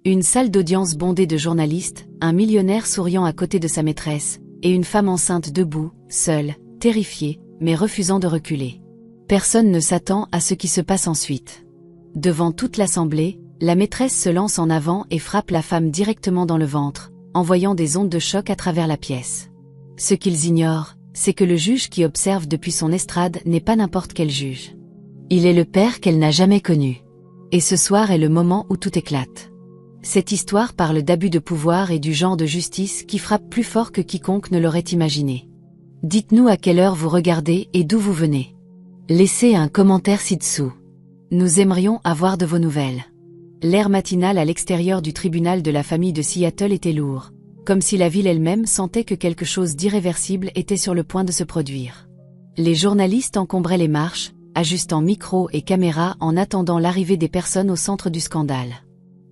Une salle d'audience bondée de journalistes, un millionnaire souriant à côté de sa maîtresse, et une femme enceinte debout, seule, terrifiée, mais refusant de reculer. Personne ne s'attend à ce qui se passe ensuite. Devant toute l'assemblée, la maîtresse se lance en avant et frappe la femme directement dans le ventre, envoyant des ondes de choc à travers la pièce. Ce qu'ils ignorent, c'est que le juge qui observe depuis son estrade n'est pas n'importe quel juge. Il est le père qu'elle n'a jamais connu. Et ce soir est le moment où tout éclate. Cette histoire parle d'abus de pouvoir et du genre de justice qui frappe plus fort que quiconque ne l'aurait imaginé. Dites-nous à quelle heure vous regardez et d'où vous venez. Laissez un commentaire ci-dessous. Nous aimerions avoir de vos nouvelles. L'air matinal à l'extérieur du tribunal de la famille de Seattle était lourd, comme si la ville elle-même sentait que quelque chose d'irréversible était sur le point de se produire. Les journalistes encombraient les marches, ajustant micros et caméras en attendant l'arrivée des personnes au centre du scandale.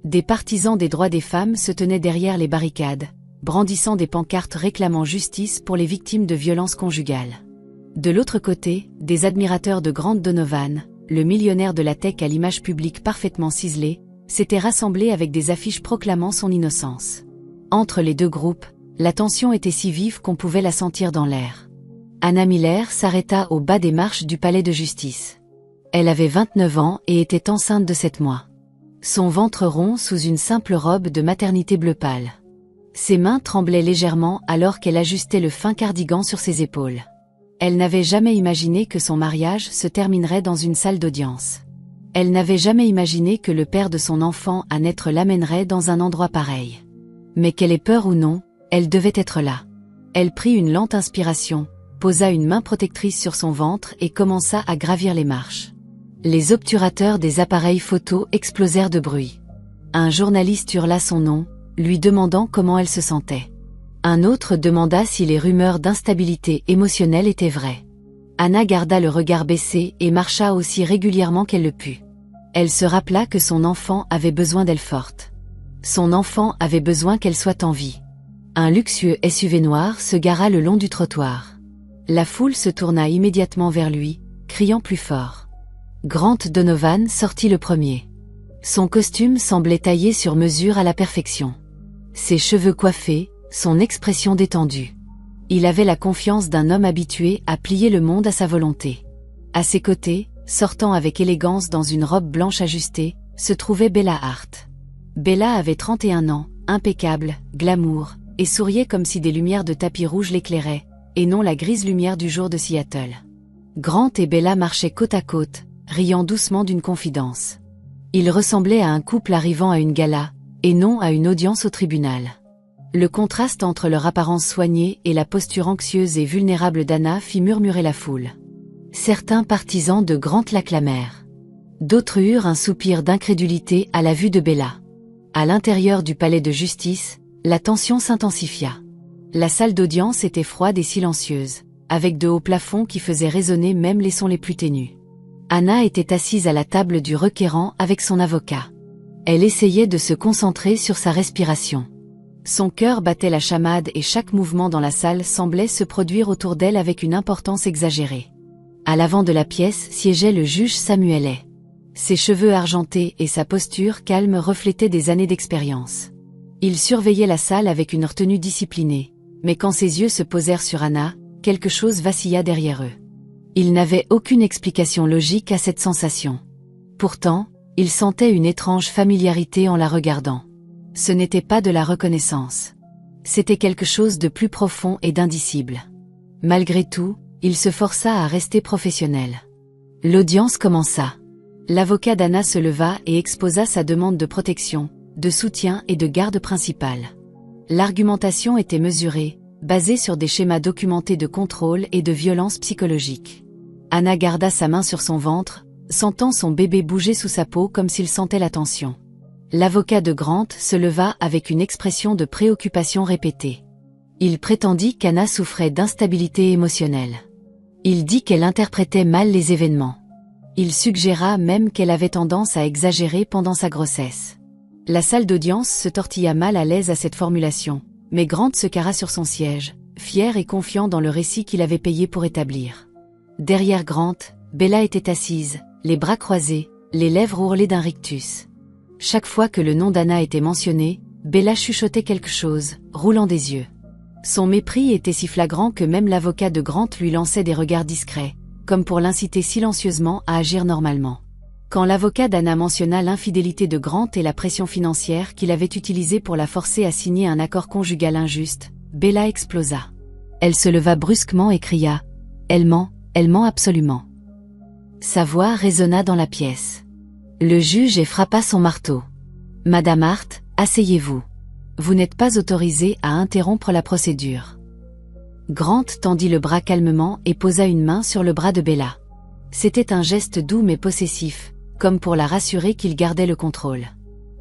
Des partisans des droits des femmes se tenaient derrière les barricades, brandissant des pancartes réclamant justice pour les victimes de violences conjugales. De l'autre côté, des admirateurs de Grant Donovan, le millionnaire de la tech à l'image publique parfaitement ciselée, s'étaient rassemblés avec des affiches proclamant son innocence. Entre les deux groupes, la tension était si vive qu'on pouvait la sentir dans l'air. Anna Miller s'arrêta au bas des marches du palais de justice. Elle avait 29 ans et était enceinte de 7 mois. Son ventre rond sous une simple robe de maternité bleu pâle. Ses mains tremblaient légèrement alors qu'elle ajustait le fin cardigan sur ses épaules. Elle n'avait jamais imaginé que son mariage se terminerait dans une salle d'audience. Elle n'avait jamais imaginé que le père de son enfant à naître l'amènerait dans un endroit pareil. Mais qu'elle ait peur ou non, elle devait être là. Elle prit une lente inspiration, posa une main protectrice sur son ventre et commença à gravir les marches. Les obturateurs des appareils photo explosèrent de bruit. Un journaliste hurla son nom, lui demandant comment elle se sentait. Un autre demanda si les rumeurs d'instabilité émotionnelle étaient vraies. Anna garda le regard baissé et marcha aussi régulièrement qu'elle le put. Elle se rappela que son enfant avait besoin d'elle forte. Son enfant avait besoin qu'elle soit en vie. Un luxueux SUV noir se gara le long du trottoir. La foule se tourna immédiatement vers lui, criant plus fort. Grant Donovan sortit le premier. Son costume semblait taillé sur mesure à la perfection. Ses cheveux coiffés, son expression détendue. Il avait la confiance d'un homme habitué à plier le monde à sa volonté. À ses côtés, sortant avec élégance dans une robe blanche ajustée, se trouvait Bella Hart. Bella avait 31 ans, impeccable, glamour, et souriait comme si des lumières de tapis rouge l'éclairaient, et non la grise lumière du jour de Seattle. Grant et Bella marchaient côte à côte, riant doucement d'une confidence. Ils ressemblaient à un couple arrivant à une gala, et non à une audience au tribunal. Le contraste entre leur apparence soignée et la posture anxieuse et vulnérable d'Anna fit murmurer la foule. Certains partisans de Grant l'acclamèrent. D'autres eurent un soupir d'incrédulité à la vue de Bella. À l'intérieur du palais de justice, la tension s'intensifia. La salle d'audience était froide et silencieuse, avec de hauts plafonds qui faisaient résonner même les sons les plus ténus. Anna était assise à la table du requérant avec son avocat. Elle essayait de se concentrer sur sa respiration. Son cœur battait la chamade et chaque mouvement dans la salle semblait se produire autour d'elle avec une importance exagérée. À l'avant de la pièce siégeait le juge Samuel Hay. Ses cheveux argentés et sa posture calme reflétaient des années d'expérience. Il surveillait la salle avec une retenue disciplinée, mais quand ses yeux se posèrent sur Anna, quelque chose vacilla derrière eux. Il n'avait aucune explication logique à cette sensation. Pourtant, il sentait une étrange familiarité en la regardant. Ce n'était pas de la reconnaissance. C'était quelque chose de plus profond et d'indicible. Malgré tout, il se força à rester professionnel. L'audience commença. L'avocat d'Anna se leva et exposa sa demande de protection, de soutien et de garde principale. L'argumentation était mesurée, basée sur des schémas documentés de contrôle et de violence psychologique. Anna garda sa main sur son ventre, sentant son bébé bouger sous sa peau comme s'il sentait la tension. L'avocat de Grant se leva avec une expression de préoccupation répétée. Il prétendit qu'Anna souffrait d'instabilité émotionnelle. Il dit qu'elle interprétait mal les événements. Il suggéra même qu'elle avait tendance à exagérer pendant sa grossesse. La salle d'audience se tortilla mal à l'aise à cette formulation, mais Grant se carra sur son siège, fier et confiant dans le récit qu'il avait payé pour établir. Derrière Grant, Bella était assise, les bras croisés, les lèvres ourlées d'un rictus. Chaque fois que le nom d'Anna était mentionné, Bella chuchotait quelque chose, roulant des yeux. Son mépris était si flagrant que même l'avocat de Grant lui lançait des regards discrets, comme pour l'inciter silencieusement à agir normalement. Quand l'avocat d'Anna mentionna l'infidélité de Grant et la pression financière qu'il avait utilisée pour la forcer à signer un accord conjugal injuste, Bella explosa. Elle se leva brusquement et cria « Elle ment absolument ». Sa voix résonna dans la pièce. Le juge frappa son marteau. « Madame Hart, asseyez-vous. Vous n'êtes pas autorisée à interrompre la procédure. » Grant tendit le bras calmement et posa une main sur le bras de Bella. C'était un geste doux mais possessif, comme pour la rassurer qu'il gardait le contrôle.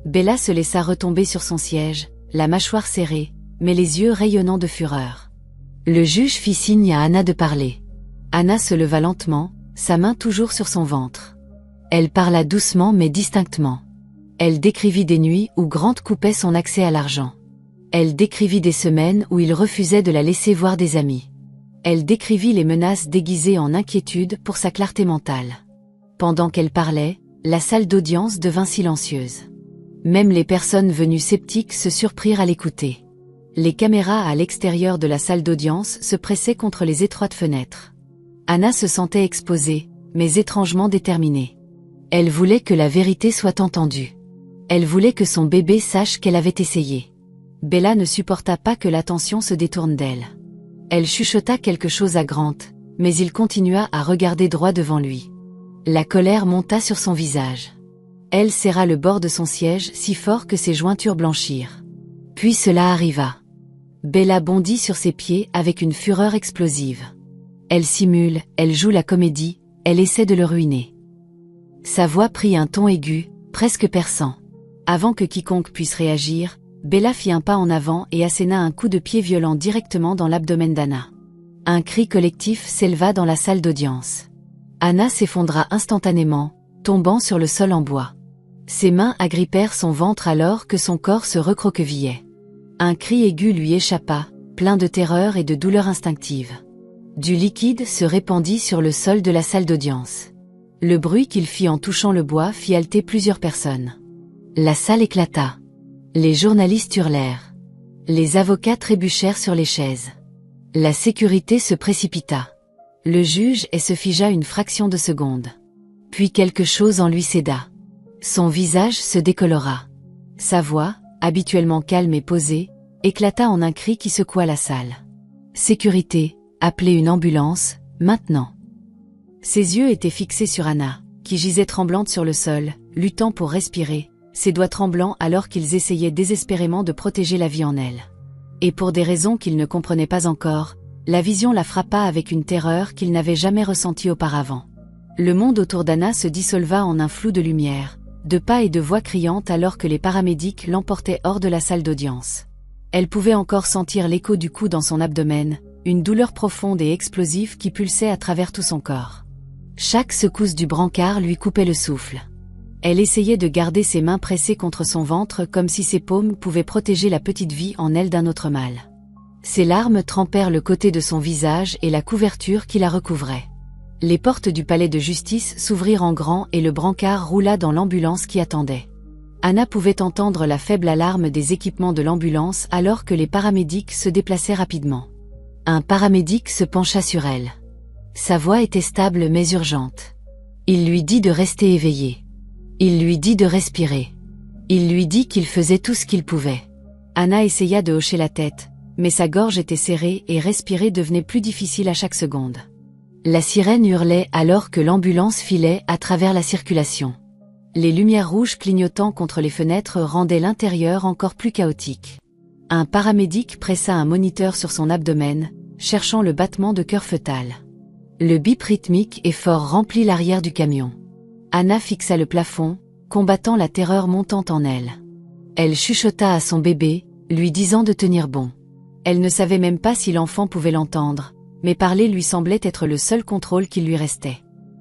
Bella se laissa retomber sur son siège, la mâchoire serrée, mais les yeux rayonnants de fureur. Le juge fit signe à Anna de parler. Anna se leva lentement, sa main toujours sur son ventre. Elle parla doucement mais distinctement. Elle décrivit des nuits où Grant coupait son accès à l'argent. Elle décrivit des semaines où il refusait de la laisser voir des amis. Elle décrivit les menaces déguisées en inquiétude pour sa clarté mentale. Pendant qu'elle parlait, la salle d'audience devint silencieuse. Même les personnes venues sceptiques se surprirent à l'écouter. Les caméras à l'extérieur de la salle d'audience se pressaient contre les étroites fenêtres. Anna se sentait exposée, mais étrangement déterminée. Elle voulait que la vérité soit entendue. Elle voulait que son bébé sache qu'elle avait essayé. Bella ne supporta pas que l'attention se détourne d'elle. Elle chuchota quelque chose à Grant, mais il continua à regarder droit devant lui. La colère monta sur son visage. Elle serra le bord de son siège si fort que ses jointures blanchirent. Puis cela arriva. Bella bondit sur ses pieds avec une fureur explosive. Elle simule, elle joue la comédie, elle essaie de le ruiner. Sa voix prit un ton aigu, presque perçant. Avant que quiconque puisse réagir, Bella fit un pas en avant et asséna un coup de pied violent directement dans l'abdomen d'Anna. Un cri collectif s'éleva dans la salle d'audience. Anna s'effondra instantanément, tombant sur le sol en bois. Ses mains agrippèrent son ventre alors que son corps se recroquevillait. Un cri aigu lui échappa, plein de terreur et de douleur instinctive. Du liquide se répandit sur le sol de la salle d'audience. Le bruit qu'il fit en touchant le bois fit halter plusieurs personnes. La salle éclata. Les journalistes hurlèrent. Les avocats trébuchèrent sur les chaises. La sécurité se précipita. Le juge se figea une fraction de seconde. Puis quelque chose en lui céda. Son visage se décolora. Sa voix, habituellement calme et posée, éclata en un cri qui secoua la salle. « Sécurité, appelez une ambulance, maintenant !» Ses yeux étaient fixés sur Anna, qui gisait tremblante sur le sol, luttant pour respirer, ses doigts tremblants alors qu'ils essayaient désespérément de protéger la vie en elle. Et pour des raisons qu'il ne comprenait pas encore, la vision la frappa avec une terreur qu'il n'avait jamais ressentie auparavant. Le monde autour d'Anna se dissolva en un flou de lumière, de pas et de voix criantes alors que les paramédics l'emportaient hors de la salle d'audience. Elle pouvait encore sentir l'écho du coup dans son abdomen, une douleur profonde et explosive qui pulsait à travers tout son corps. Chaque secousse du brancard lui coupait le souffle. Elle essayait de garder ses mains pressées contre son ventre comme si ses paumes pouvaient protéger la petite vie en elle d'un autre mal. Ses larmes trempèrent le côté de son visage et la couverture qui la recouvrait. Les portes du palais de justice s'ouvrirent en grand et le brancard roula dans l'ambulance qui attendait. Anna pouvait entendre la faible alarme des équipements de l'ambulance alors que les paramédics se déplaçaient rapidement. Un paramédic se pencha sur elle. Sa voix était stable mais urgente. Il lui dit de rester éveillée. Il lui dit de respirer. Il lui dit qu'il faisait tout ce qu'il pouvait. Anna essaya de hocher la tête, mais sa gorge était serrée et respirer devenait plus difficile à chaque seconde. La sirène hurlait alors que l'ambulance filait à travers la circulation. Les lumières rouges clignotant contre les fenêtres rendaient l'intérieur encore plus chaotique. Un paramédic pressa un moniteur sur son abdomen, cherchant le battement de cœur fœtal. Le bip rythmique et fort remplit l'arrière du camion. Anna fixa le plafond, combattant la terreur montante en elle. Elle chuchota à son bébé, lui disant de tenir bon. Elle ne savait même pas si l'enfant pouvait l'entendre, mais parler lui semblait être le seul contrôle qui lui restait.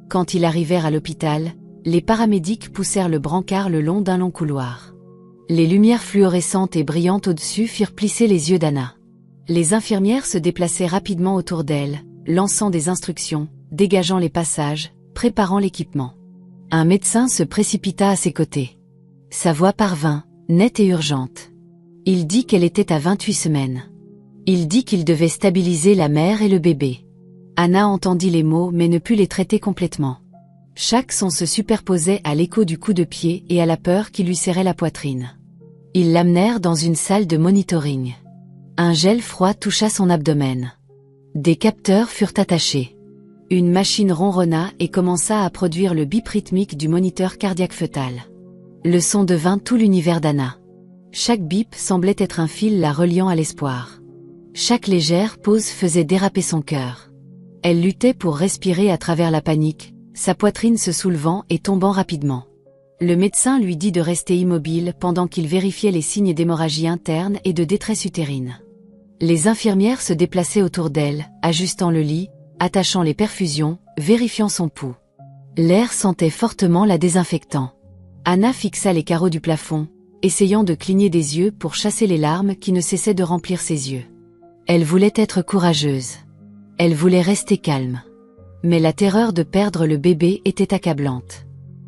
Quand ils arrivèrent à l'hôpital, les paramédics poussèrent le brancard le long d'un long couloir. Les lumières fluorescentes et brillantes au-dessus firent plisser les yeux d'Anna. Les infirmières se déplaçaient rapidement autour d'elle, lançant des instructions, dégageant les passages, préparant l'équipement. Un médecin se précipita à ses côtés. « Sa voix parvint, nette et urgente. Il dit qu'elle était à 28 semaines. Il dit qu'il devait stabiliser la mère et le bébé. Anna entendit les mots mais ne put les traiter complètement. Chaque son se superposait à l'écho du coup de pied et à la peur qui lui serrait la poitrine. Ils l'amenèrent dans une salle de monitoring. Un gel froid toucha son abdomen. Des capteurs furent attachés. Une machine ronronna et commença à produire le bip rythmique du moniteur cardiaque fœtal. Le son devint tout l'univers d'Anna. Chaque bip semblait être un fil la reliant à l'espoir. Chaque légère pause faisait déraper son cœur. Elle luttait pour respirer à travers la panique, sa poitrine se soulevant et tombant rapidement. Le médecin lui dit de rester immobile pendant qu'il vérifiait les signes d'hémorragie interne et de détresse utérine. Les infirmières se déplaçaient autour d'elle, ajustant le lit, attachant les perfusions, vérifiant son pouls. L'air sentait fortement la désinfectant. Anna fixa les carreaux du plafond, essayant de cligner des yeux pour chasser les larmes qui ne cessaient de remplir ses yeux. Elle voulait être courageuse. Elle voulait rester calme. Mais la terreur de perdre le bébé était accablante.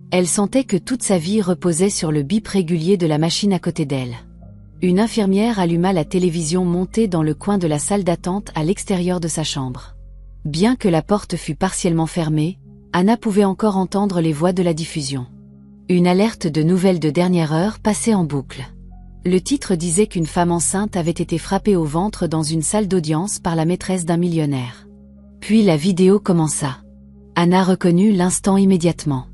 Elle sentait que toute sa vie reposait sur le bip régulier de la machine à côté d'elle. Une infirmière alluma la télévision montée dans le coin de la salle d'attente à l'extérieur de sa chambre. Bien que la porte fût partiellement fermée, Anna pouvait encore entendre les voix de la diffusion. Une alerte de nouvelles de dernière heure passait en boucle. Le titre disait qu'une femme enceinte avait été frappée au ventre dans une salle d'audience par la maîtresse d'un millionnaire. Puis la vidéo commença. Anna reconnut l'instant immédiatement.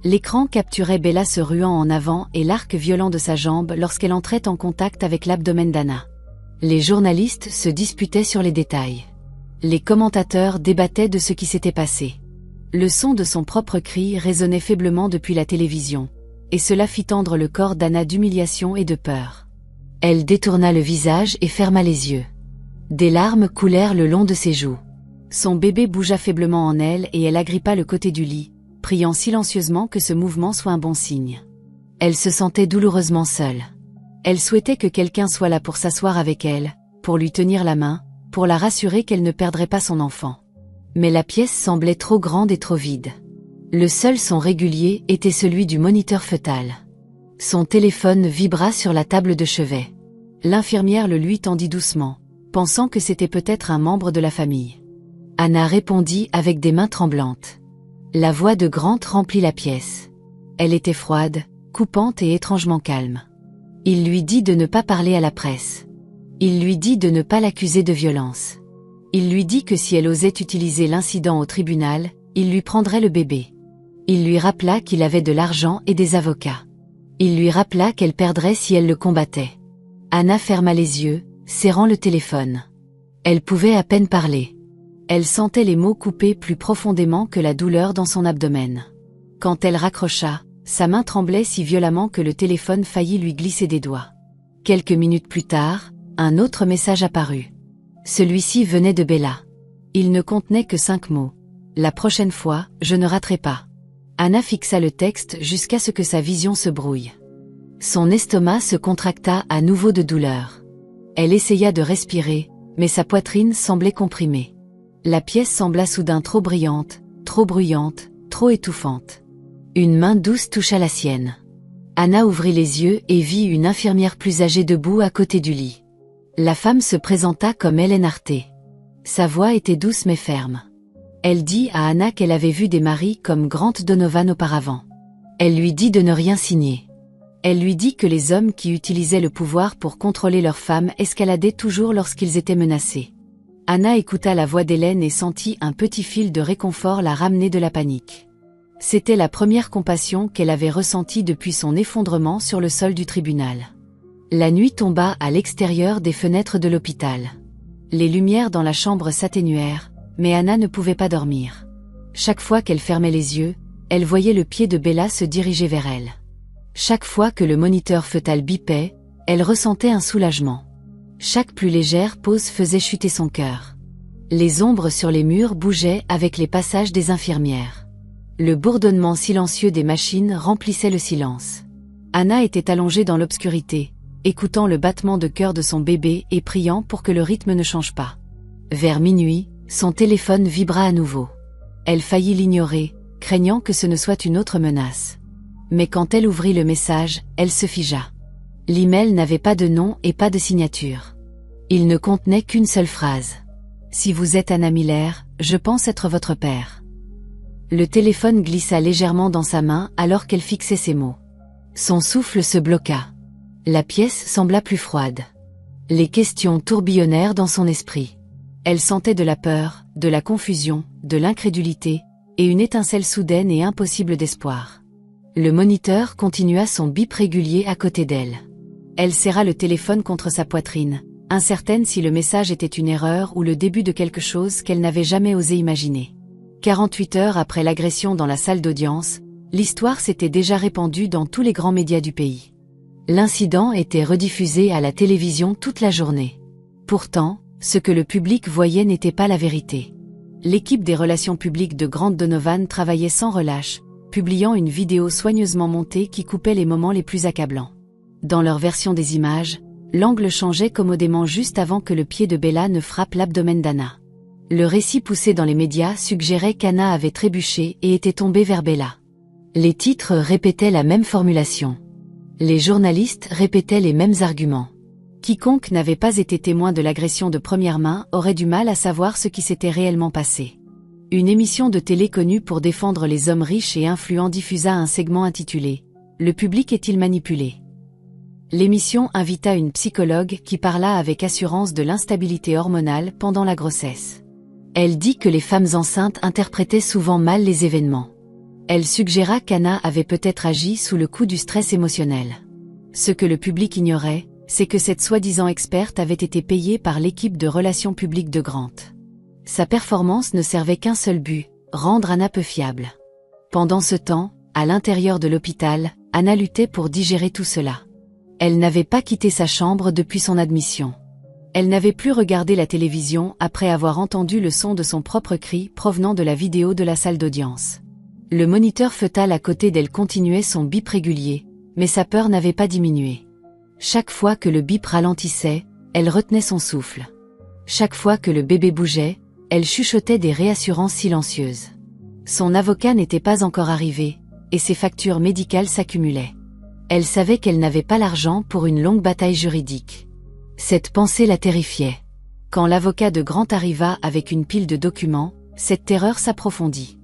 L'écran capturait Bella se ruant en avant et l'arc violent de sa jambe lorsqu'elle entrait en contact avec l'abdomen d'Anna. Les journalistes se disputaient sur les détails. Les commentateurs débattaient de ce qui s'était passé. Le son de son propre cri résonnait faiblement depuis la télévision, et cela fit tendre le corps d'Anna d'humiliation et de peur. Elle détourna le visage et ferma les yeux. Des larmes coulèrent le long de ses joues. Son bébé bougea faiblement en elle et elle agrippa le côté du lit, priant silencieusement que ce mouvement soit un bon signe. Elle se sentait douloureusement seule. Elle souhaitait que quelqu'un soit là pour s'asseoir avec elle, pour lui tenir la main, pour la rassurer qu'elle ne perdrait pas son enfant. Mais la pièce semblait trop grande et trop vide. Le seul son régulier était celui du moniteur fœtal. Son téléphone vibra sur la table de chevet. L'infirmière le lui tendit doucement, pensant que c'était peut-être un membre de la famille. Anna répondit avec des mains tremblantes. La voix de Grant remplit la pièce. Elle était froide, coupante et étrangement calme. Il lui dit de ne pas parler à la presse. Il lui dit de ne pas l'accuser de violence. Il lui dit que si elle osait utiliser l'incident au tribunal, il lui prendrait le bébé. Il lui rappela qu'il avait de l'argent et des avocats. Il lui rappela qu'elle perdrait si elle le combattait. Anna ferma les yeux, serrant le téléphone. Elle pouvait à peine parler. Elle sentait les mots couper plus profondément que la douleur dans son abdomen. Quand elle raccrocha, sa main tremblait si violemment que le téléphone faillit lui glisser des doigts. Quelques minutes plus tard, un autre message apparut. Celui-ci venait de Bella. Il ne contenait que 5 mots. La prochaine fois, je ne raterai pas. Anna fixa le texte jusqu'à ce que sa vision se brouille. Son estomac se contracta à nouveau de douleur. Elle essaya de respirer, mais sa poitrine semblait comprimée. La pièce sembla soudain trop brillante, trop bruyante, trop étouffante. Une main douce toucha la sienne. Anna ouvrit les yeux et vit une infirmière plus âgée debout à côté du lit. La femme se présenta comme Hélène Arté. Sa voix était douce mais ferme. Elle dit à Anna qu'elle avait vu des maris comme Grant Donovan auparavant. Elle lui dit de ne rien signer. Elle lui dit que les hommes qui utilisaient le pouvoir pour contrôler leurs femmes escaladaient toujours lorsqu'ils étaient menacés. Anna écouta la voix d'Hélène et sentit un petit fil de réconfort la ramener de la panique. C'était la première compassion qu'elle avait ressentie depuis son effondrement sur le sol du tribunal. La nuit tomba à l'extérieur des fenêtres de l'hôpital. Les lumières dans la chambre s'atténuèrent, mais Anna ne pouvait pas dormir. Chaque fois qu'elle fermait les yeux, elle voyait le pied de Bella se diriger vers elle. Chaque fois que le moniteur fœtal bipait, elle ressentait un soulagement. Chaque plus légère pause faisait chuter son cœur. Les ombres sur les murs bougeaient avec les passages des infirmières. Le bourdonnement silencieux des machines remplissait le silence. Anna était allongée dans l'obscurité, écoutant le battement de cœur de son bébé et priant pour que le rythme ne change pas. Vers minuit, son téléphone vibra à nouveau. Elle faillit l'ignorer, craignant que ce ne soit une autre menace. Mais quand elle ouvrit le message, elle se figea. L'email n'avait pas de nom et pas de signature. Il ne contenait qu'une seule phrase. « Si vous êtes Anna Miller, je pense être votre père. » Le téléphone glissa légèrement dans sa main alors qu'elle fixait ces mots. Son souffle se bloqua. La pièce sembla plus froide. Les questions tourbillonnèrent dans son esprit. Elle sentait de la peur, de la confusion, de l'incrédulité, et une étincelle soudaine et impossible d'espoir. Le moniteur continua son bip régulier à côté d'elle. Elle serra le téléphone contre sa poitrine, incertaine si le message était une erreur ou le début de quelque chose qu'elle n'avait jamais osé imaginer. 48 heures après l'agression dans la salle d'audience, l'histoire s'était déjà répandue dans tous les grands médias du pays. L'incident était rediffusé à la télévision toute la journée. Pourtant, ce que le public voyait n'était pas la vérité. L'équipe des relations publiques de Grant Donovan travaillait sans relâche, publiant une vidéo soigneusement montée qui coupait les moments les plus accablants. Dans leur version des images, l'angle changeait commodément juste avant que le pied de Bella ne frappe l'abdomen d'Anna. Le récit poussé dans les médias suggérait qu'Anna avait trébuché et était tombée vers Bella. Les titres répétaient la même formulation. Les journalistes répétaient les mêmes arguments. Quiconque n'avait pas été témoin de l'agression de première main aurait du mal à savoir ce qui s'était réellement passé. Une émission de télé connue pour défendre les hommes riches et influents diffusa un segment intitulé « Le public est-il manipulé ?» L'émission invita une psychologue qui parla avec assurance de l'instabilité hormonale pendant la grossesse. Elle dit que les femmes enceintes interprétaient souvent mal les événements. Elle suggéra qu'Anna avait peut-être agi sous le coup du stress émotionnel. Ce que le public ignorait, c'est que cette soi-disant experte avait été payée par l'équipe de relations publiques de Grant. Sa performance ne servait qu'un seul but, rendre Anna peu fiable. Pendant ce temps, à l'intérieur de l'hôpital, Anna luttait pour digérer tout cela. Elle n'avait pas quitté sa chambre depuis son admission. Elle n'avait plus regardé la télévision après avoir entendu le son de son propre cri provenant de la vidéo de la salle d'audience. Le moniteur fœtal à côté d'elle continuait son bip régulier, mais sa peur n'avait pas diminué. Chaque fois que le bip ralentissait, elle retenait son souffle. Chaque fois que le bébé bougeait, elle chuchotait des réassurances silencieuses. Son avocat n'était pas encore arrivé, et ses factures médicales s'accumulaient. Elle savait qu'elle n'avait pas l'argent pour une longue bataille juridique. Cette pensée la terrifiait. Quand l'avocat de Grant arriva avec une pile de documents, cette terreur s'approfondit.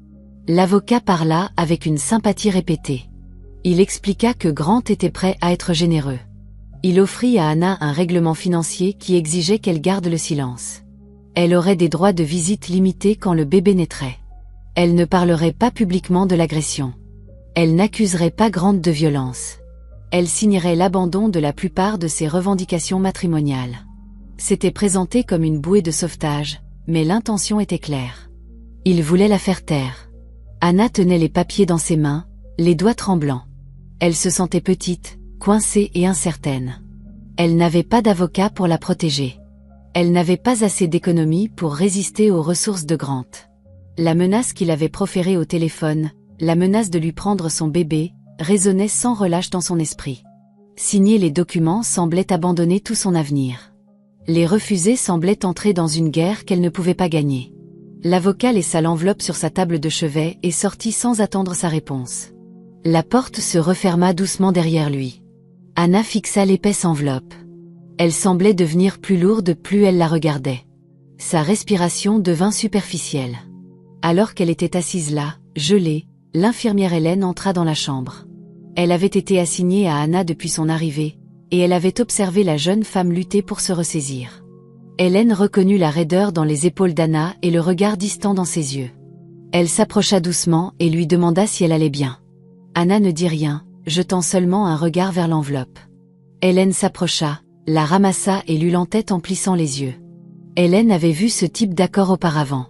L'avocat parla avec une sympathie répétée. Il expliqua que Grant était prêt à être généreux. Il offrit à Anna un règlement financier qui exigeait qu'elle garde le silence. Elle aurait des droits de visite limités quand le bébé naîtrait. Elle ne parlerait pas publiquement de l'agression. Elle n'accuserait pas Grant de violence. Elle signerait l'abandon de la plupart de ses revendications matrimoniales. C'était présenté comme une bouée de sauvetage, mais l'intention était claire. Il voulait la faire taire. Anna tenait les papiers dans ses mains, les doigts tremblants. Elle se sentait petite, coincée et incertaine. Elle n'avait pas d'avocat pour la protéger. Elle n'avait pas assez d'économie pour résister aux ressources de Grant. La menace qu'il avait proférée au téléphone, la menace de lui prendre son bébé, résonnait sans relâche dans son esprit. Signer les documents semblait abandonner tout son avenir. Les refuser semblait entrer dans une guerre qu'elle ne pouvait pas gagner. L'avocat laissa l'enveloppe sur sa table de chevet et sortit sans attendre sa réponse. La porte se referma doucement derrière lui. Anna fixa l'épaisse enveloppe. Elle semblait devenir plus lourde plus elle la regardait. Sa respiration devint superficielle. Alors qu'elle était assise là, gelée, l'infirmière Hélène entra dans la chambre. Elle avait été assignée à Anna depuis son arrivée, et elle avait observé la jeune femme lutter pour se ressaisir. Hélène reconnut la raideur dans les épaules d'Anna et le regard distant dans ses yeux. Elle s'approcha doucement et lui demanda si elle allait bien. Anna ne dit rien, jetant seulement un regard vers l'enveloppe. Hélène s'approcha, la ramassa et lut l'en-tête en plissant les yeux. Hélène avait vu ce type d'accord auparavant.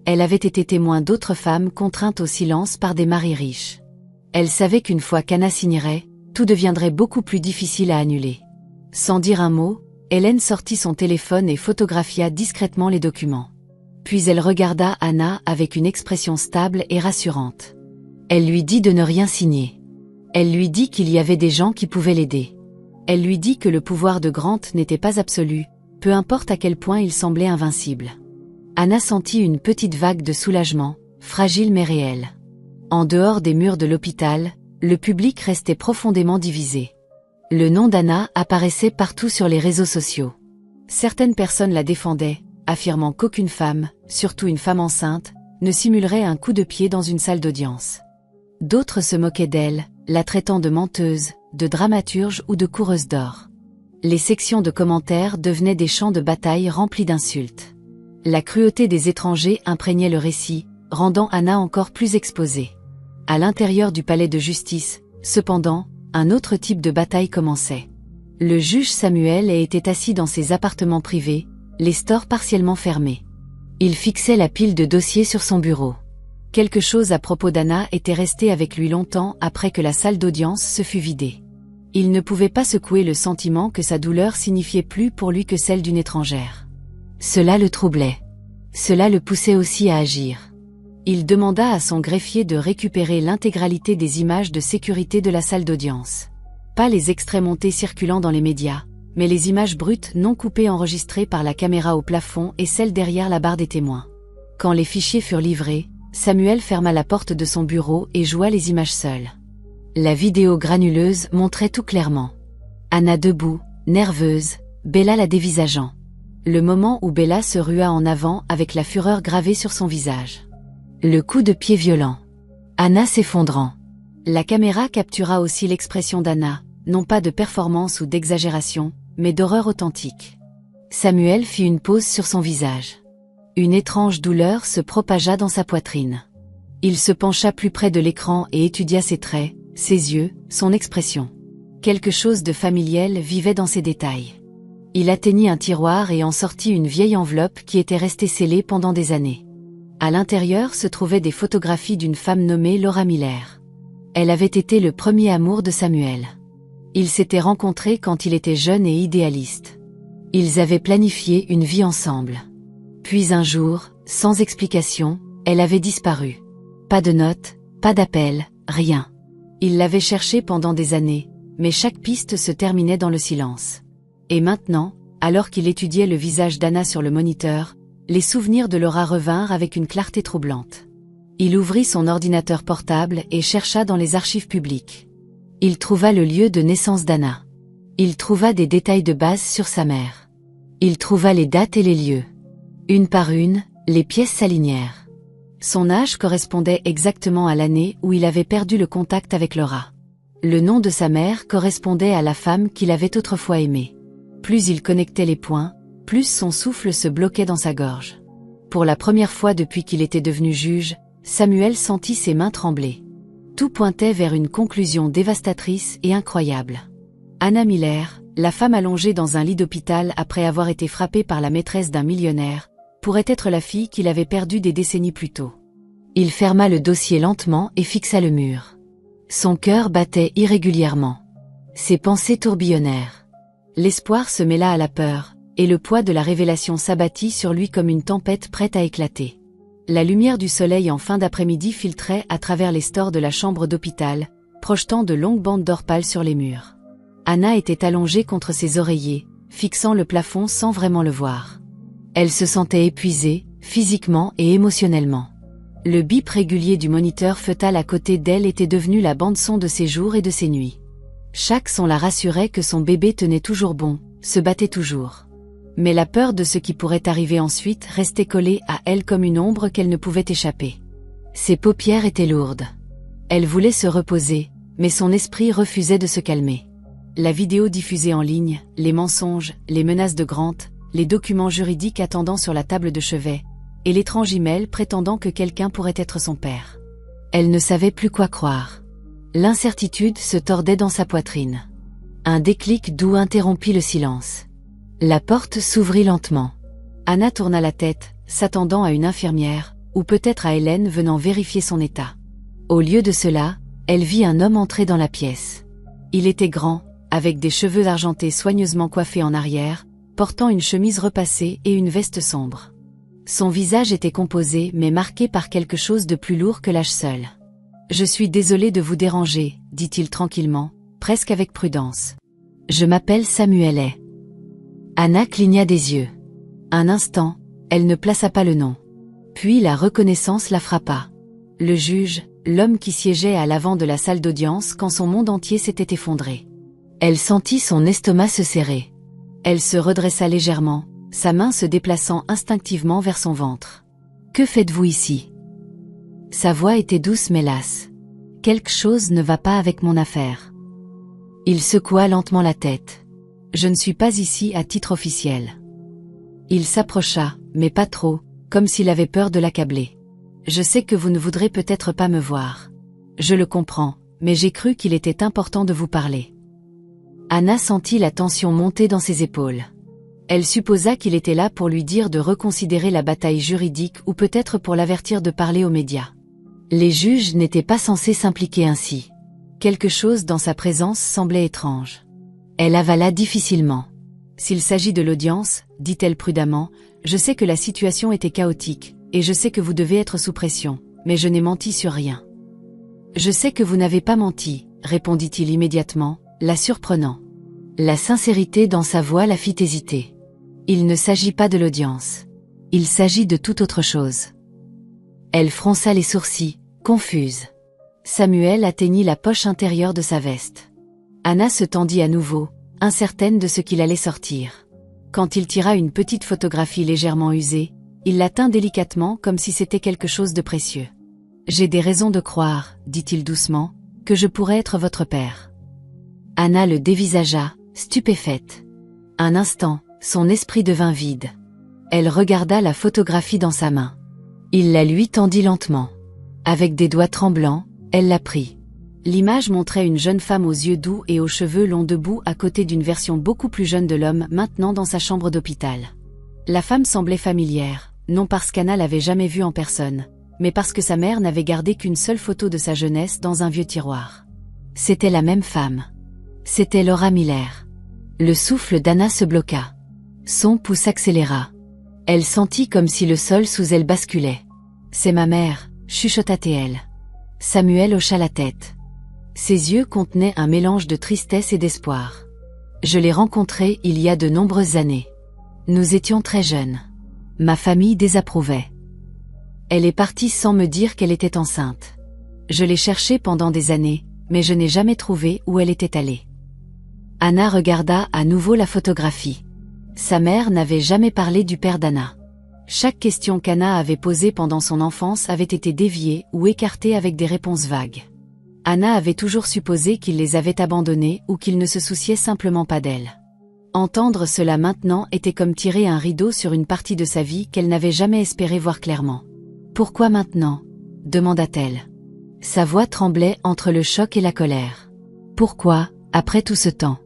Elle avait été témoin d'autres femmes contraintes au silence par des maris riches. Elle savait qu'une fois qu'Anna signerait, tout deviendrait beaucoup plus difficile à annuler. Sans dire un mot, Hélène sortit son téléphone et photographia discrètement les documents. Puis elle regarda Anna avec une expression stable et rassurante. Elle lui dit de ne rien signer. Elle lui dit qu'il y avait des gens qui pouvaient l'aider. Elle lui dit que le pouvoir de Grant n'était pas absolu, peu importe à quel point il semblait invincible. Anna sentit une petite vague de soulagement, fragile mais réelle. En dehors des murs de l'hôpital, le public restait profondément divisé. Le nom d'Anna apparaissait partout sur les réseaux sociaux. Certaines personnes la défendaient, affirmant qu'aucune femme, surtout une femme enceinte, ne simulerait un coup de pied dans une salle d'audience. D'autres se moquaient d'elle, la traitant de menteuse, de dramaturge ou de coureuse d'or. Les sections de commentaires devenaient des champs de bataille remplis d'insultes. La cruauté des étrangers imprégnait le récit, rendant Anna encore plus exposée. À l'intérieur du palais de justice, cependant, un autre type de bataille commençait. Le juge Samuel était assis dans ses appartements privés, les stores partiellement fermés. Il fixait la pile de dossiers sur son bureau. Quelque chose à propos d'Anna était resté avec lui longtemps après que la salle d'audience se fût vidée. Il ne pouvait pas secouer le sentiment que sa douleur signifiait plus pour lui que celle d'une étrangère. Cela le troublait. Cela le poussait aussi à agir. Il demanda à son greffier de récupérer l'intégralité des images de sécurité de la salle d'audience. Pas les extraits montés circulant dans les médias, mais les images brutes non coupées enregistrées par la caméra au plafond et celles derrière la barre des témoins. Quand les fichiers furent livrés, Samuel ferma la porte de son bureau et joua les images seules. La vidéo granuleuse montrait tout clairement. Anna debout, nerveuse, Bella la dévisageant. Le moment où Bella se rua en avant avec la fureur gravée sur son visage. Le coup de pied violent. Anna s'effondrant. La caméra captura aussi l'expression d'Anna, non pas de performance ou d'exagération, mais d'horreur authentique. Samuel fit une pause sur son visage. Une étrange douleur se propagea dans sa poitrine. Il se pencha plus près de l'écran et étudia ses traits, ses yeux, son expression. Quelque chose de familier vivait dans ses détails. Il atteignit un tiroir et en sortit une vieille enveloppe qui était restée scellée pendant des années. À l'intérieur se trouvaient des photographies d'une femme nommée Laura Miller. Elle avait été le premier amour de Samuel. Ils s'étaient rencontrés quand il était jeune et idéaliste. Ils avaient planifié une vie ensemble. Puis un jour, sans explication, elle avait disparu. Pas de notes, pas d'appel, rien. Il l'avait cherchée pendant des années, mais chaque piste se terminait dans le silence. Et maintenant, alors qu'il étudiait le visage d'Anna sur le moniteur, les souvenirs de Laura revinrent avec une clarté troublante. Il ouvrit son ordinateur portable et chercha dans les archives publiques. Il trouva le lieu de naissance d'Anna. Il trouva des détails de base sur sa mère. Il trouva les dates et les lieux. Une par une, les pièces s'alignèrent. Son âge correspondait exactement à l'année où il avait perdu le contact avec Laura. Le nom de sa mère correspondait à la femme qu'il avait autrefois aimée. Plus il connectait les points, plus son souffle se bloquait dans sa gorge. Pour la première fois depuis qu'il était devenu juge, Samuel sentit ses mains trembler. Tout pointait vers une conclusion dévastatrice et incroyable. Anna Miller, la femme allongée dans un lit d'hôpital après avoir été frappée par la maîtresse d'un millionnaire, pourrait être la fille qu'il avait perdue des décennies plus tôt. Il ferma le dossier lentement et fixa le mur. Son cœur battait irrégulièrement. Ses pensées tourbillonnèrent. L'espoir se mêla à la peur, et le poids de la révélation s'abattit sur lui comme une tempête prête à éclater. La lumière du soleil en fin d'après-midi filtrait à travers les stores de la chambre d'hôpital, projetant de longues bandes d'or pâle sur les murs. Anna était allongée contre ses oreillers, fixant le plafond sans vraiment le voir. Elle se sentait épuisée, physiquement et émotionnellement. Le bip régulier du moniteur fœtal à côté d'elle était devenu la bande-son de ses jours et de ses nuits. Chaque son la rassurait que son bébé tenait toujours bon, se battait toujours. Mais la peur de ce qui pourrait arriver ensuite restait collée à elle comme une ombre qu'elle ne pouvait échapper. Ses paupières étaient lourdes. Elle voulait se reposer, mais son esprit refusait de se calmer. La vidéo diffusée en ligne, les mensonges, les menaces de Grant, les documents juridiques attendant sur la table de chevet, et l'étrange email prétendant que quelqu'un pourrait être son père. Elle ne savait plus quoi croire. L'incertitude se tordait dans sa poitrine. Un déclic doux interrompit le silence. La porte s'ouvrit lentement. Anna tourna la tête, s'attendant à une infirmière, ou peut-être à Hélène venant vérifier son état. Au lieu de cela, elle vit un homme entrer dans la pièce. Il était grand, avec des cheveux argentés soigneusement coiffés en arrière, portant une chemise repassée et une veste sombre. Son visage était composé mais marqué par quelque chose de plus lourd que l'âge seul. « Je suis désolé de vous déranger, dit-il tranquillement, presque avec prudence. Je m'appelle Samuel. Anna cligna des yeux. Un instant, elle ne plaça pas le nom. Puis la reconnaissance la frappa. Le juge, l'homme qui siégeait à l'avant de la salle d'audience quand son monde entier s'était effondré. Elle sentit son estomac se serrer. Elle se redressa légèrement, sa main se déplaçant instinctivement vers son ventre. « Que faites-vous ici ?» Sa voix était douce mais lasse. « Quelque chose ne va pas avec mon affaire. » Il secoua lentement la tête. « Je ne suis pas ici à titre officiel. » Il s'approcha, mais pas trop, comme s'il avait peur de l'accabler. « Je sais que vous ne voudrez peut-être pas me voir. Je le comprends, mais j'ai cru qu'il était important de vous parler. » Anna sentit la tension monter dans ses épaules. Elle supposa qu'il était là pour lui dire de reconsidérer la bataille juridique ou peut-être pour l'avertir de parler aux médias. Les juges n'étaient pas censés s'impliquer ainsi. Quelque chose dans sa présence semblait étrange. Elle avala difficilement. « S'il s'agit de l'audience, dit-elle prudemment, je sais que la situation était chaotique, et je sais que vous devez être sous pression, mais je n'ai menti sur rien. » « Je sais que vous n'avez pas menti, » répondit-il immédiatement, la surprenant. La sincérité dans sa voix la fit hésiter. Il ne s'agit pas de l'audience. Il s'agit de toute autre chose. Elle fronça les sourcils, confuse. Samuel atteignit la poche intérieure de sa veste. Anna se tendit à nouveau, incertaine de ce qu'il allait sortir. Quand il tira une petite photographie légèrement usée, il la tint délicatement comme si c'était quelque chose de précieux. « J'ai des raisons de croire, dit-il doucement, que je pourrais être votre père. » Anna le dévisagea, stupéfaite. Un instant, son esprit devint vide. Elle regarda la photographie dans sa main. Il la lui tendit lentement. Avec des doigts tremblants, elle la prit. L'image montrait une jeune femme aux yeux doux et aux cheveux longs debout à côté d'une version beaucoup plus jeune de l'homme maintenant dans sa chambre d'hôpital. La femme semblait familière, non parce qu'Anna l'avait jamais vue en personne, mais parce que sa mère n'avait gardé qu'une seule photo de sa jeunesse dans un vieux tiroir. C'était la même femme. C'était Laura Miller. Le souffle d'Anna se bloqua. Son pouls s'accéléra. Elle sentit comme si le sol sous elle basculait. « C'est ma mère », chuchota-t-elle. Samuel hocha la tête. Ses yeux contenaient un mélange de tristesse et d'espoir. « Je l'ai rencontrée il y a de nombreuses années. Nous étions très jeunes. Ma famille désapprouvait. Elle est partie sans me dire qu'elle était enceinte. Je l'ai cherchée pendant des années, mais je n'ai jamais trouvé où elle était allée. » Anna regarda à nouveau la photographie. Sa mère n'avait jamais parlé du père d'Anna. Chaque question qu'Anna avait posée pendant son enfance avait été déviée ou écartée avec des réponses vagues. Anna avait toujours supposé qu'il les avait abandonnés ou qu'il ne se souciait simplement pas d'elle. Entendre cela maintenant était comme tirer un rideau sur une partie de sa vie qu'elle n'avait jamais espéré voir clairement. « Pourquoi maintenant ?» demanda-t-elle. Sa voix tremblait entre le choc et la colère. « Pourquoi, après tout ce temps ?»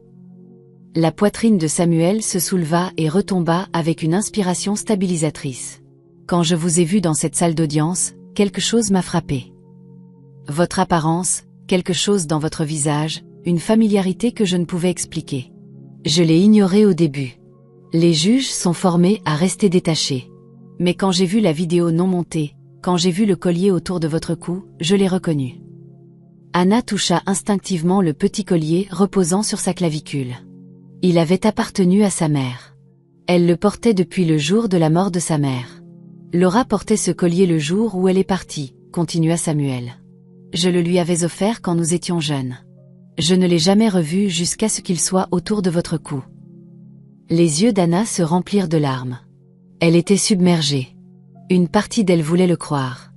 La poitrine de Samuel se souleva et retomba avec une inspiration stabilisatrice. « Quand je vous ai vu dans cette salle d'audience, quelque chose m'a frappé. Votre apparence, quelque chose dans votre visage, une familiarité que je ne pouvais expliquer. Je l'ai ignoré au début. Les juges sont formés à rester détachés. Mais quand j'ai vu la vidéo non montée, quand j'ai vu le collier autour de votre cou, je l'ai reconnu. » Anna toucha instinctivement le petit collier reposant sur sa clavicule. Il avait appartenu à sa mère. Elle le portait depuis le jour de la mort de sa mère. Laura portait ce collier le jour où elle est partie, continua Samuel. Je le lui avais offert quand nous étions jeunes. Je ne l'ai jamais revu jusqu'à ce qu'il soit autour de votre cou. Les yeux d'Anna se remplirent de larmes. Elle était submergée. Une partie d'elle voulait le croire.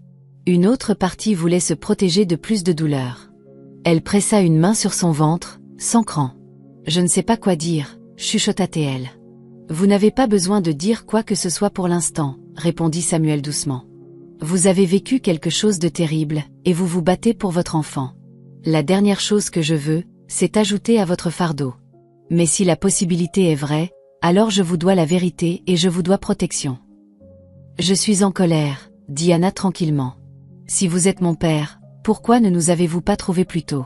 Une autre partie voulait se protéger de plus de douleur. Elle pressa une main sur son ventre, s'ancrant. « Je ne sais pas quoi dire », chuchota-t-elle. « Vous n'avez pas besoin de dire quoi que ce soit pour l'instant », répondit Samuel doucement. « Vous avez vécu quelque chose de terrible, et vous vous battez pour votre enfant. La dernière chose que je veux, c'est ajouter à votre fardeau. Mais si la possibilité est vraie, alors je vous dois la vérité et je vous dois protection. » « Je suis en colère, » dit Anna tranquillement. « Si vous êtes mon père, pourquoi ne nous avez-vous pas trouvés plus tôt ?»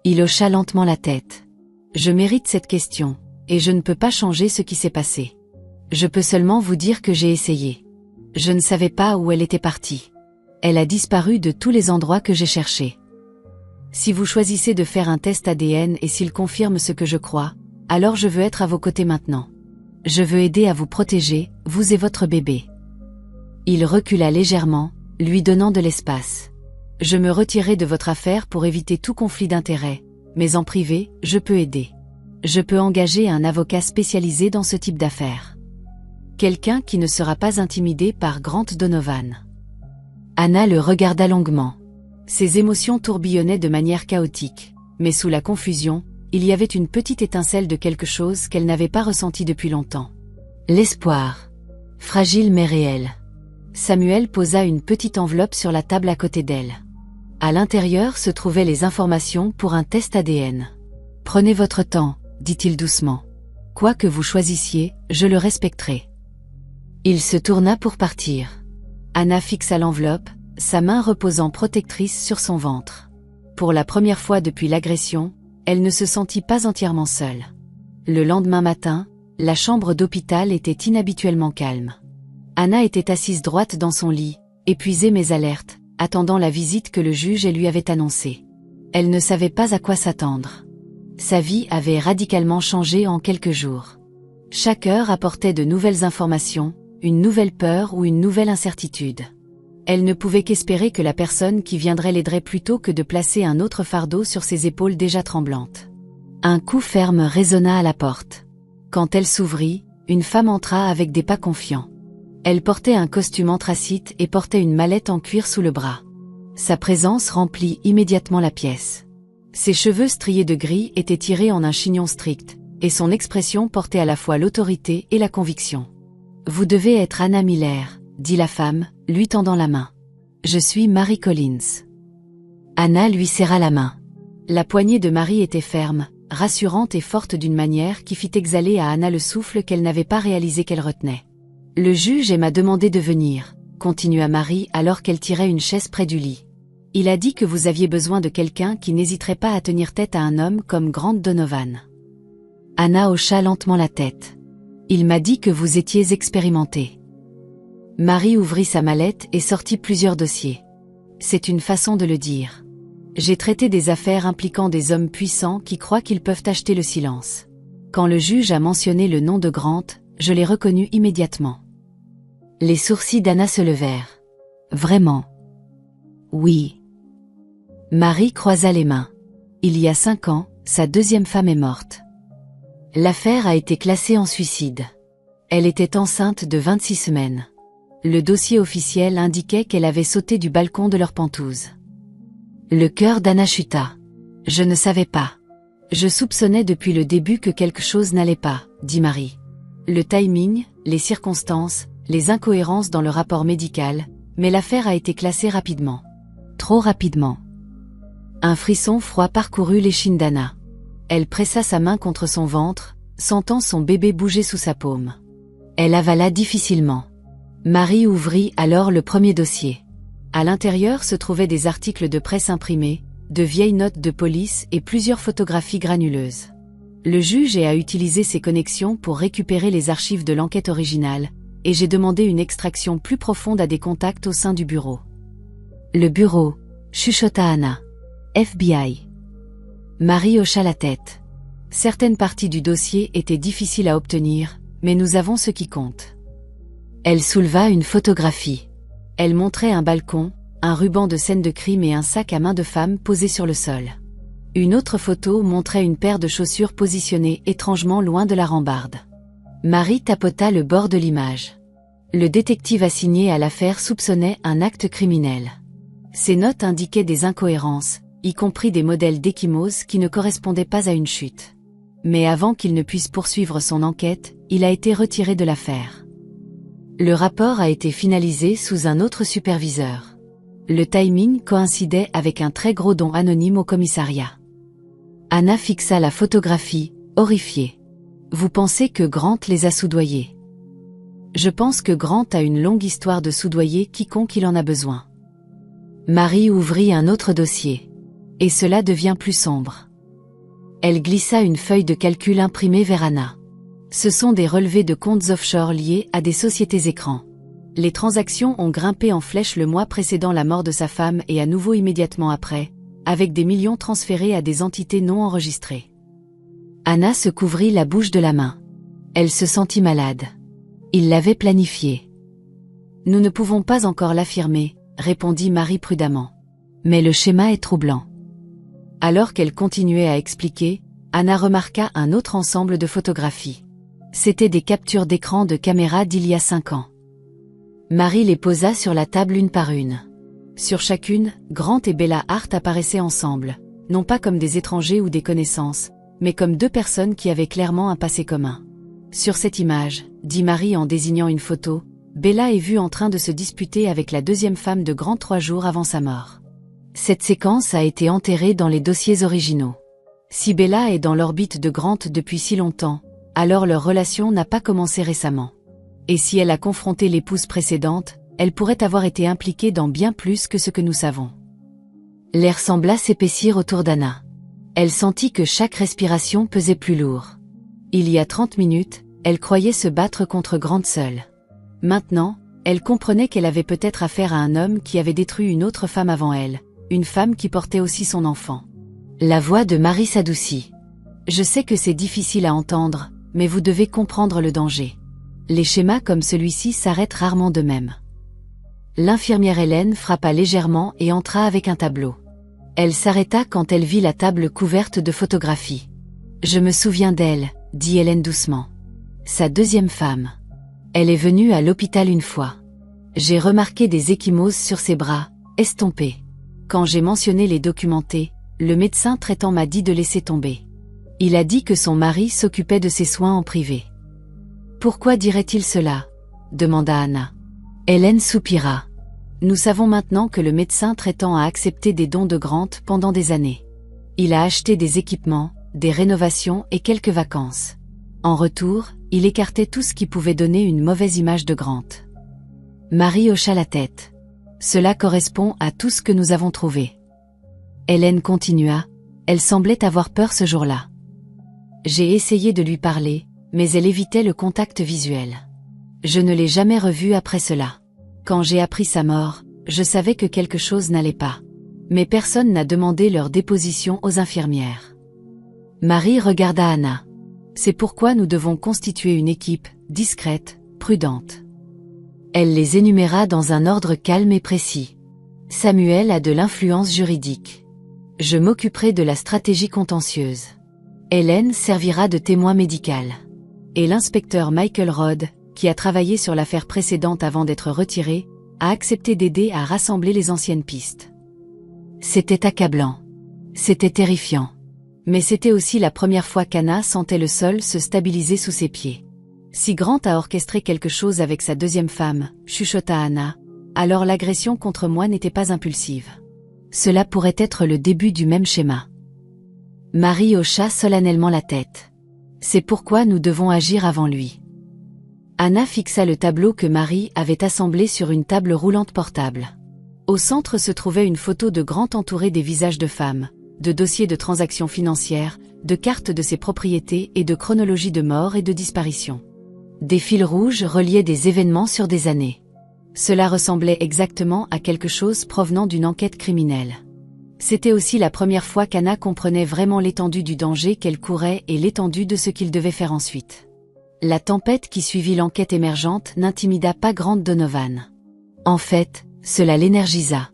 Il hocha lentement la tête. « Je mérite cette question, et je ne peux pas changer ce qui s'est passé. Je peux seulement vous dire que j'ai essayé. Je ne savais pas où elle était partie. Elle a disparu de tous les endroits que j'ai cherchés. Si vous choisissez de faire un test ADN et s'il confirme ce que je crois, alors je veux être à vos côtés maintenant. Je veux aider à vous protéger, vous et votre bébé. » Il recula légèrement, lui donnant de l'espace. « Je me retirerai de votre affaire pour éviter tout conflit d'intérêts, mais en privé, je peux aider. Je peux engager un avocat spécialisé dans ce type d'affaires. Quelqu'un qui ne sera pas intimidé par Grant Donovan. Anna le regarda longuement. Ses émotions tourbillonnaient de manière chaotique, mais sous la confusion, il y avait une petite étincelle de quelque chose qu'elle n'avait pas ressenti depuis longtemps. L'espoir. Fragile mais réel. Samuel posa une petite enveloppe sur la table à côté d'elle. À l'intérieur se trouvaient les informations pour un test ADN. « Prenez votre temps », dit-il doucement. « Quoi que vous choisissiez, je le respecterai. » Il se tourna pour partir. Anna fixa l'enveloppe, sa main reposant protectrice sur son ventre. Pour la première fois depuis l'agression, elle ne se sentit pas entièrement seule. Le lendemain matin, la chambre d'hôpital était inhabituellement calme. Anna était assise droite dans son lit, épuisée mais alerte, attendant la visite que le juge lui avait annoncée. Elle ne savait pas à quoi s'attendre. Sa vie avait radicalement changé en quelques jours. Chaque heure apportait de nouvelles informations, une nouvelle peur ou une nouvelle incertitude. Elle ne pouvait qu'espérer que la personne qui viendrait l'aiderait plutôt que de placer un autre fardeau sur ses épaules déjà tremblantes. Un coup ferme résonna à la porte. Quand elle s'ouvrit, une femme entra avec des pas confiants. Elle portait un costume anthracite et portait une mallette en cuir sous le bras. Sa présence remplit immédiatement la pièce. Ses cheveux striés de gris étaient tirés en un chignon strict, et son expression portait à la fois l'autorité et la conviction. « Vous devez être Anna Miller », dit la femme, lui tendant la main. « Je suis Mary Collins. » Anna lui serra la main. La poignée de Mary était ferme, rassurante et forte d'une manière qui fit exhaler à Anna le souffle qu'elle n'avait pas réalisé qu'elle retenait. « Le juge m'a demandé de venir », continua Mary alors qu'elle tirait une chaise près du lit. « Il a dit que vous aviez besoin de quelqu'un qui n'hésiterait pas à tenir tête à un homme comme Grant Donovan. » Anna hocha lentement la tête. « Il m'a dit que vous étiez expérimenté. » Mary ouvrit sa mallette et sortit plusieurs dossiers. « C'est une façon de le dire. J'ai traité des affaires impliquant des hommes puissants qui croient qu'ils peuvent acheter le silence. Quand le juge a mentionné le nom de Grant, je l'ai reconnu immédiatement. » Les sourcils d'Anna se levèrent. « Vraiment ? » ?»« Oui. » Mary croisa les mains. « Il y a 5 ans, sa deuxième femme est morte. L'affaire a été classée en suicide. Elle était enceinte de 26 semaines. Le dossier officiel indiquait qu'elle avait sauté du balcon de leur pentouse. » Le cœur d'Anna chuta. « Je ne savais pas. Je soupçonnais depuis le début que quelque chose n'allait pas, » dit Mary. « Le timing, les circonstances, les incohérences dans le rapport médical, mais l'affaire a été classée rapidement. Trop rapidement. » Un frisson froid parcourut l'échine d'Anna. Elle pressa sa main contre son ventre, sentant son bébé bouger sous sa paume. Elle avala difficilement. Mary ouvrit alors le premier dossier. À l'intérieur se trouvaient des articles de presse imprimés, de vieilles notes de police et plusieurs photographies granuleuses. Le juge a utilisé ses connexions pour récupérer les archives de l'enquête originale, et j'ai demandé une extraction plus profonde à des contacts au sein du bureau. Le bureau, chuchota Anna. FBI. Mary hocha la tête. Certaines parties du dossier étaient difficiles à obtenir, mais nous avons ce qui compte. Elle souleva une photographie. Elle montrait un balcon, un ruban de scène de crime et un sac à main de femme posé sur le sol. Une autre photo montrait une paire de chaussures positionnées étrangement loin de la rambarde. Mary tapota le bord de l'image. Le détective assigné à l'affaire soupçonnait un acte criminel. Ses notes indiquaient des incohérences, y compris des modèles d'échymoses qui ne correspondaient pas à une chute. Mais avant qu'il ne puisse poursuivre son enquête, il a été retiré de l'affaire. Le rapport a été finalisé sous un autre superviseur. Le timing coïncidait avec un très gros don anonyme au commissariat. Anna fixa la photographie, horrifiée. « Vous pensez que Grant les a soudoyés ? » « Je pense que Grant a une longue histoire de soudoyer quiconque il en a besoin. » Mary ouvrit un autre dossier. Et cela devient plus sombre. Elle glissa une feuille de calcul imprimée vers Anna. Ce sont des relevés de comptes offshore liés à des sociétés écrans. Les transactions ont grimpé en flèche le mois précédant la mort de sa femme et à nouveau immédiatement après, avec des millions transférés à des entités non enregistrées. Anna se couvrit la bouche de la main. Elle se sentit malade. Il l'avait planifié. « Nous ne pouvons pas encore l'affirmer », répondit Mary prudemment. « Mais le schéma est troublant. Alors qu'elle continuait à expliquer, Anna remarqua un autre ensemble de photographies. C'étaient des captures d'écran de caméras d'il y a 5 ans. Marie les posa sur la table une par une. Sur chacune, Grant et Bella Hart apparaissaient ensemble, non pas comme des étrangers ou des connaissances, mais comme deux personnes qui avaient clairement un passé commun. Sur cette image, dit Marie en désignant une photo, Bella est vue en train de se disputer avec la deuxième femme de Grant 3 jours avant sa mort. Cette séquence a été enterrée dans les dossiers originaux. Si Bella est dans l'orbite de Grant depuis si longtemps, alors leur relation n'a pas commencé récemment. Et si elle a confronté l'épouse précédente, elle pourrait avoir été impliquée dans bien plus que ce que nous savons. L'air sembla s'épaissir autour d'Anna. Elle sentit que chaque respiration pesait plus lourd. Il y a 30 minutes, elle croyait se battre contre Grant seule. Maintenant, elle comprenait qu'elle avait peut-être affaire à un homme qui avait détruit une autre femme avant elle, une femme qui portait aussi son enfant. La voix de Marie s'adoucit. « Je sais que c'est difficile à entendre, mais vous devez comprendre le danger. Les schémas comme celui-ci s'arrêtent rarement d'eux-mêmes. » L'infirmière Hélène frappa légèrement et entra avec un tableau. Elle s'arrêta quand elle vit la table couverte de photographies. « Je me souviens d'elle, » dit Hélène doucement. « Sa deuxième femme. Elle est venue à l'hôpital une fois. J'ai remarqué des ecchymoses sur ses bras, estompés. Quand j'ai mentionné les documenter, le médecin traitant m'a dit de laisser tomber. Il a dit que son mari s'occupait de ses soins en privé. »« Pourquoi dirait-il cela ?» demanda Anna. Hélène soupira. « Nous savons maintenant que le médecin traitant a accepté des dons de Grant pendant des années. Il a acheté des équipements, des rénovations et quelques vacances. En retour, il écartait tout ce qui pouvait donner une mauvaise image de Grant. » Marie hocha la tête. « Cela correspond à tout ce que nous avons trouvé. » Hélène continua. Elle semblait avoir peur ce jour-là. J'ai essayé de lui parler, mais elle évitait le contact visuel. Je ne l'ai jamais revue après cela. Quand j'ai appris sa mort, je savais que quelque chose n'allait pas. Mais personne n'a demandé leur déposition aux infirmières. Marie regarda Anna. C'est pourquoi nous devons constituer une équipe, discrète, prudente. Elle les énuméra dans un ordre calme et précis. Samuel a de l'influence juridique. Je m'occuperai de la stratégie contentieuse. Hélène servira de témoin médical. Et l'inspecteur Michael Rodd, qui a travaillé sur l'affaire précédente avant d'être retiré, a accepté d'aider à rassembler les anciennes pistes. C'était accablant. C'était terrifiant. Mais c'était aussi la première fois qu'Anna sentait le sol se stabiliser sous ses pieds. Si Grant a orchestré quelque chose avec sa deuxième femme, chuchota Anna, alors l'agression contre moi n'était pas impulsive. Cela pourrait être le début du même schéma. Marie hocha solennellement la tête. C'est pourquoi nous devons agir avant lui. Anna fixa le tableau que Marie avait assemblé sur une table roulante portable. Au centre se trouvait une photo de Grant entourée des visages de femmes, de dossiers de transactions financières, de cartes de ses propriétés et de chronologie de mort et de disparition. Des fils rouges reliaient des événements sur des années. Cela ressemblait exactement à quelque chose provenant d'une enquête criminelle. C'était aussi la première fois qu'Anna comprenait vraiment l'étendue du danger qu'elle courait et l'étendue de ce qu'il devait faire ensuite. La tempête qui suivit l'enquête émergente n'intimida pas Grant Donovan. En fait, cela l'énergisa.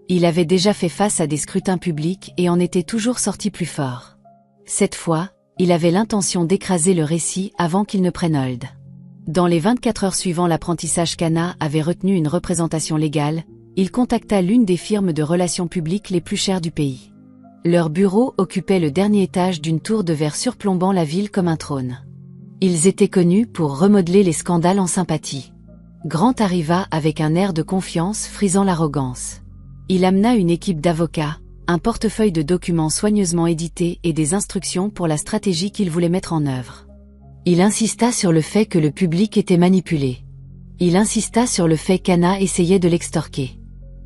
Il avait déjà fait face à des scrutins publics et en était toujours sorti plus fort. Cette fois, il avait l'intention d'écraser le récit avant qu'il ne prenne hold. Dans les 24 heures suivant l'apprentissage qu'Anna avait retenu une représentation légale, il contacta l'une des firmes de relations publiques les plus chères du pays. Leur bureau occupait le dernier étage d'une tour de verre surplombant la ville comme un trône. Ils étaient connus pour remodeler les scandales en sympathie. Grant arriva avec un air de confiance frisant l'arrogance. Il amena une équipe d'avocats, un portefeuille de documents soigneusement édités et des instructions pour la stratégie qu'il voulait mettre en œuvre. Il insista sur le fait que le public était manipulé. Il insista sur le fait qu'Anna essayait de l'extorquer.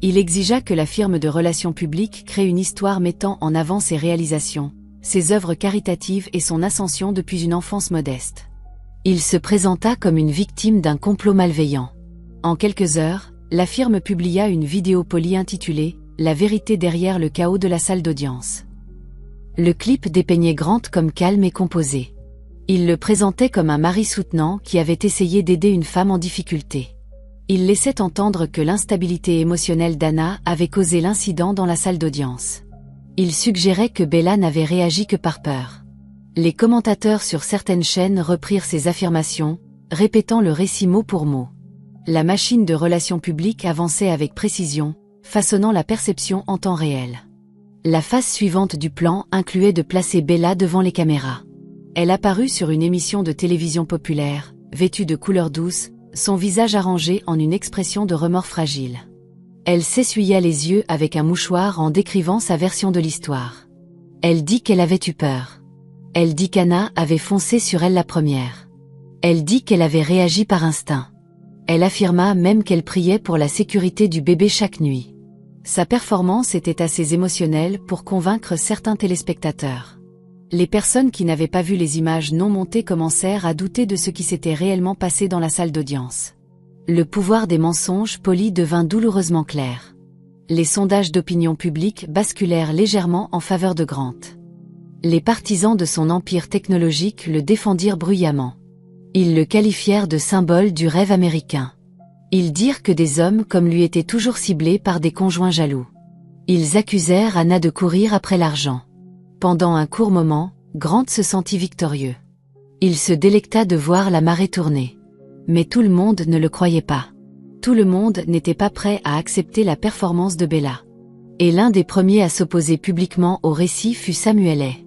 Il exigea que la firme de relations publiques crée une histoire mettant en avant ses réalisations, ses œuvres caritatives et son ascension depuis une enfance modeste. Il se présenta comme une victime d'un complot malveillant. En quelques heures, la firme publia une vidéo polie intitulée « La vérité derrière le chaos de la salle d'audience ». Le clip dépeignait Grant comme calme et composé. Il le présentait comme un mari soutenant qui avait essayé d'aider une femme en difficulté. Il laissait entendre que l'instabilité émotionnelle d'Anna avait causé l'incident dans la salle d'audience. Il suggérait que Bella n'avait réagi que par peur. Les commentateurs sur certaines chaînes reprirent ces affirmations, répétant le récit mot pour mot. La machine de relations publiques avançait avec précision, façonnant la perception en temps réel. La phase suivante du plan incluait de placer Bella devant les caméras. Elle apparut sur une émission de télévision populaire, vêtue de couleurs douces, son visage arrangé en une expression de remords fragile. Elle s'essuya les yeux avec un mouchoir en décrivant sa version de l'histoire. Elle dit qu'elle avait eu peur. Elle dit qu'Anna avait foncé sur elle la première. Elle dit qu'elle avait réagi par instinct. Elle affirma même qu'elle priait pour la sécurité du bébé chaque nuit. Sa performance était assez émotionnelle pour convaincre certains téléspectateurs. Les personnes qui n'avaient pas vu les images non montées commencèrent à douter de ce qui s'était réellement passé dans la salle d'audience. Le pouvoir des mensonges polis devint douloureusement clair. Les sondages d'opinion publique basculèrent légèrement en faveur de Grant. Les partisans de son empire technologique le défendirent bruyamment. Ils le qualifièrent de symbole du rêve américain. Ils dirent que des hommes comme lui étaient toujours ciblés par des conjoints jaloux. Ils accusèrent Anna de courir après l'argent. Pendant un court moment, Grant se sentit victorieux. Il se délecta de voir la marée tourner. Mais tout le monde ne le croyait pas. Tout le monde n'était pas prêt à accepter la performance de Bella. Et l'un des premiers à s'opposer publiquement au récit fut Samuel Hay.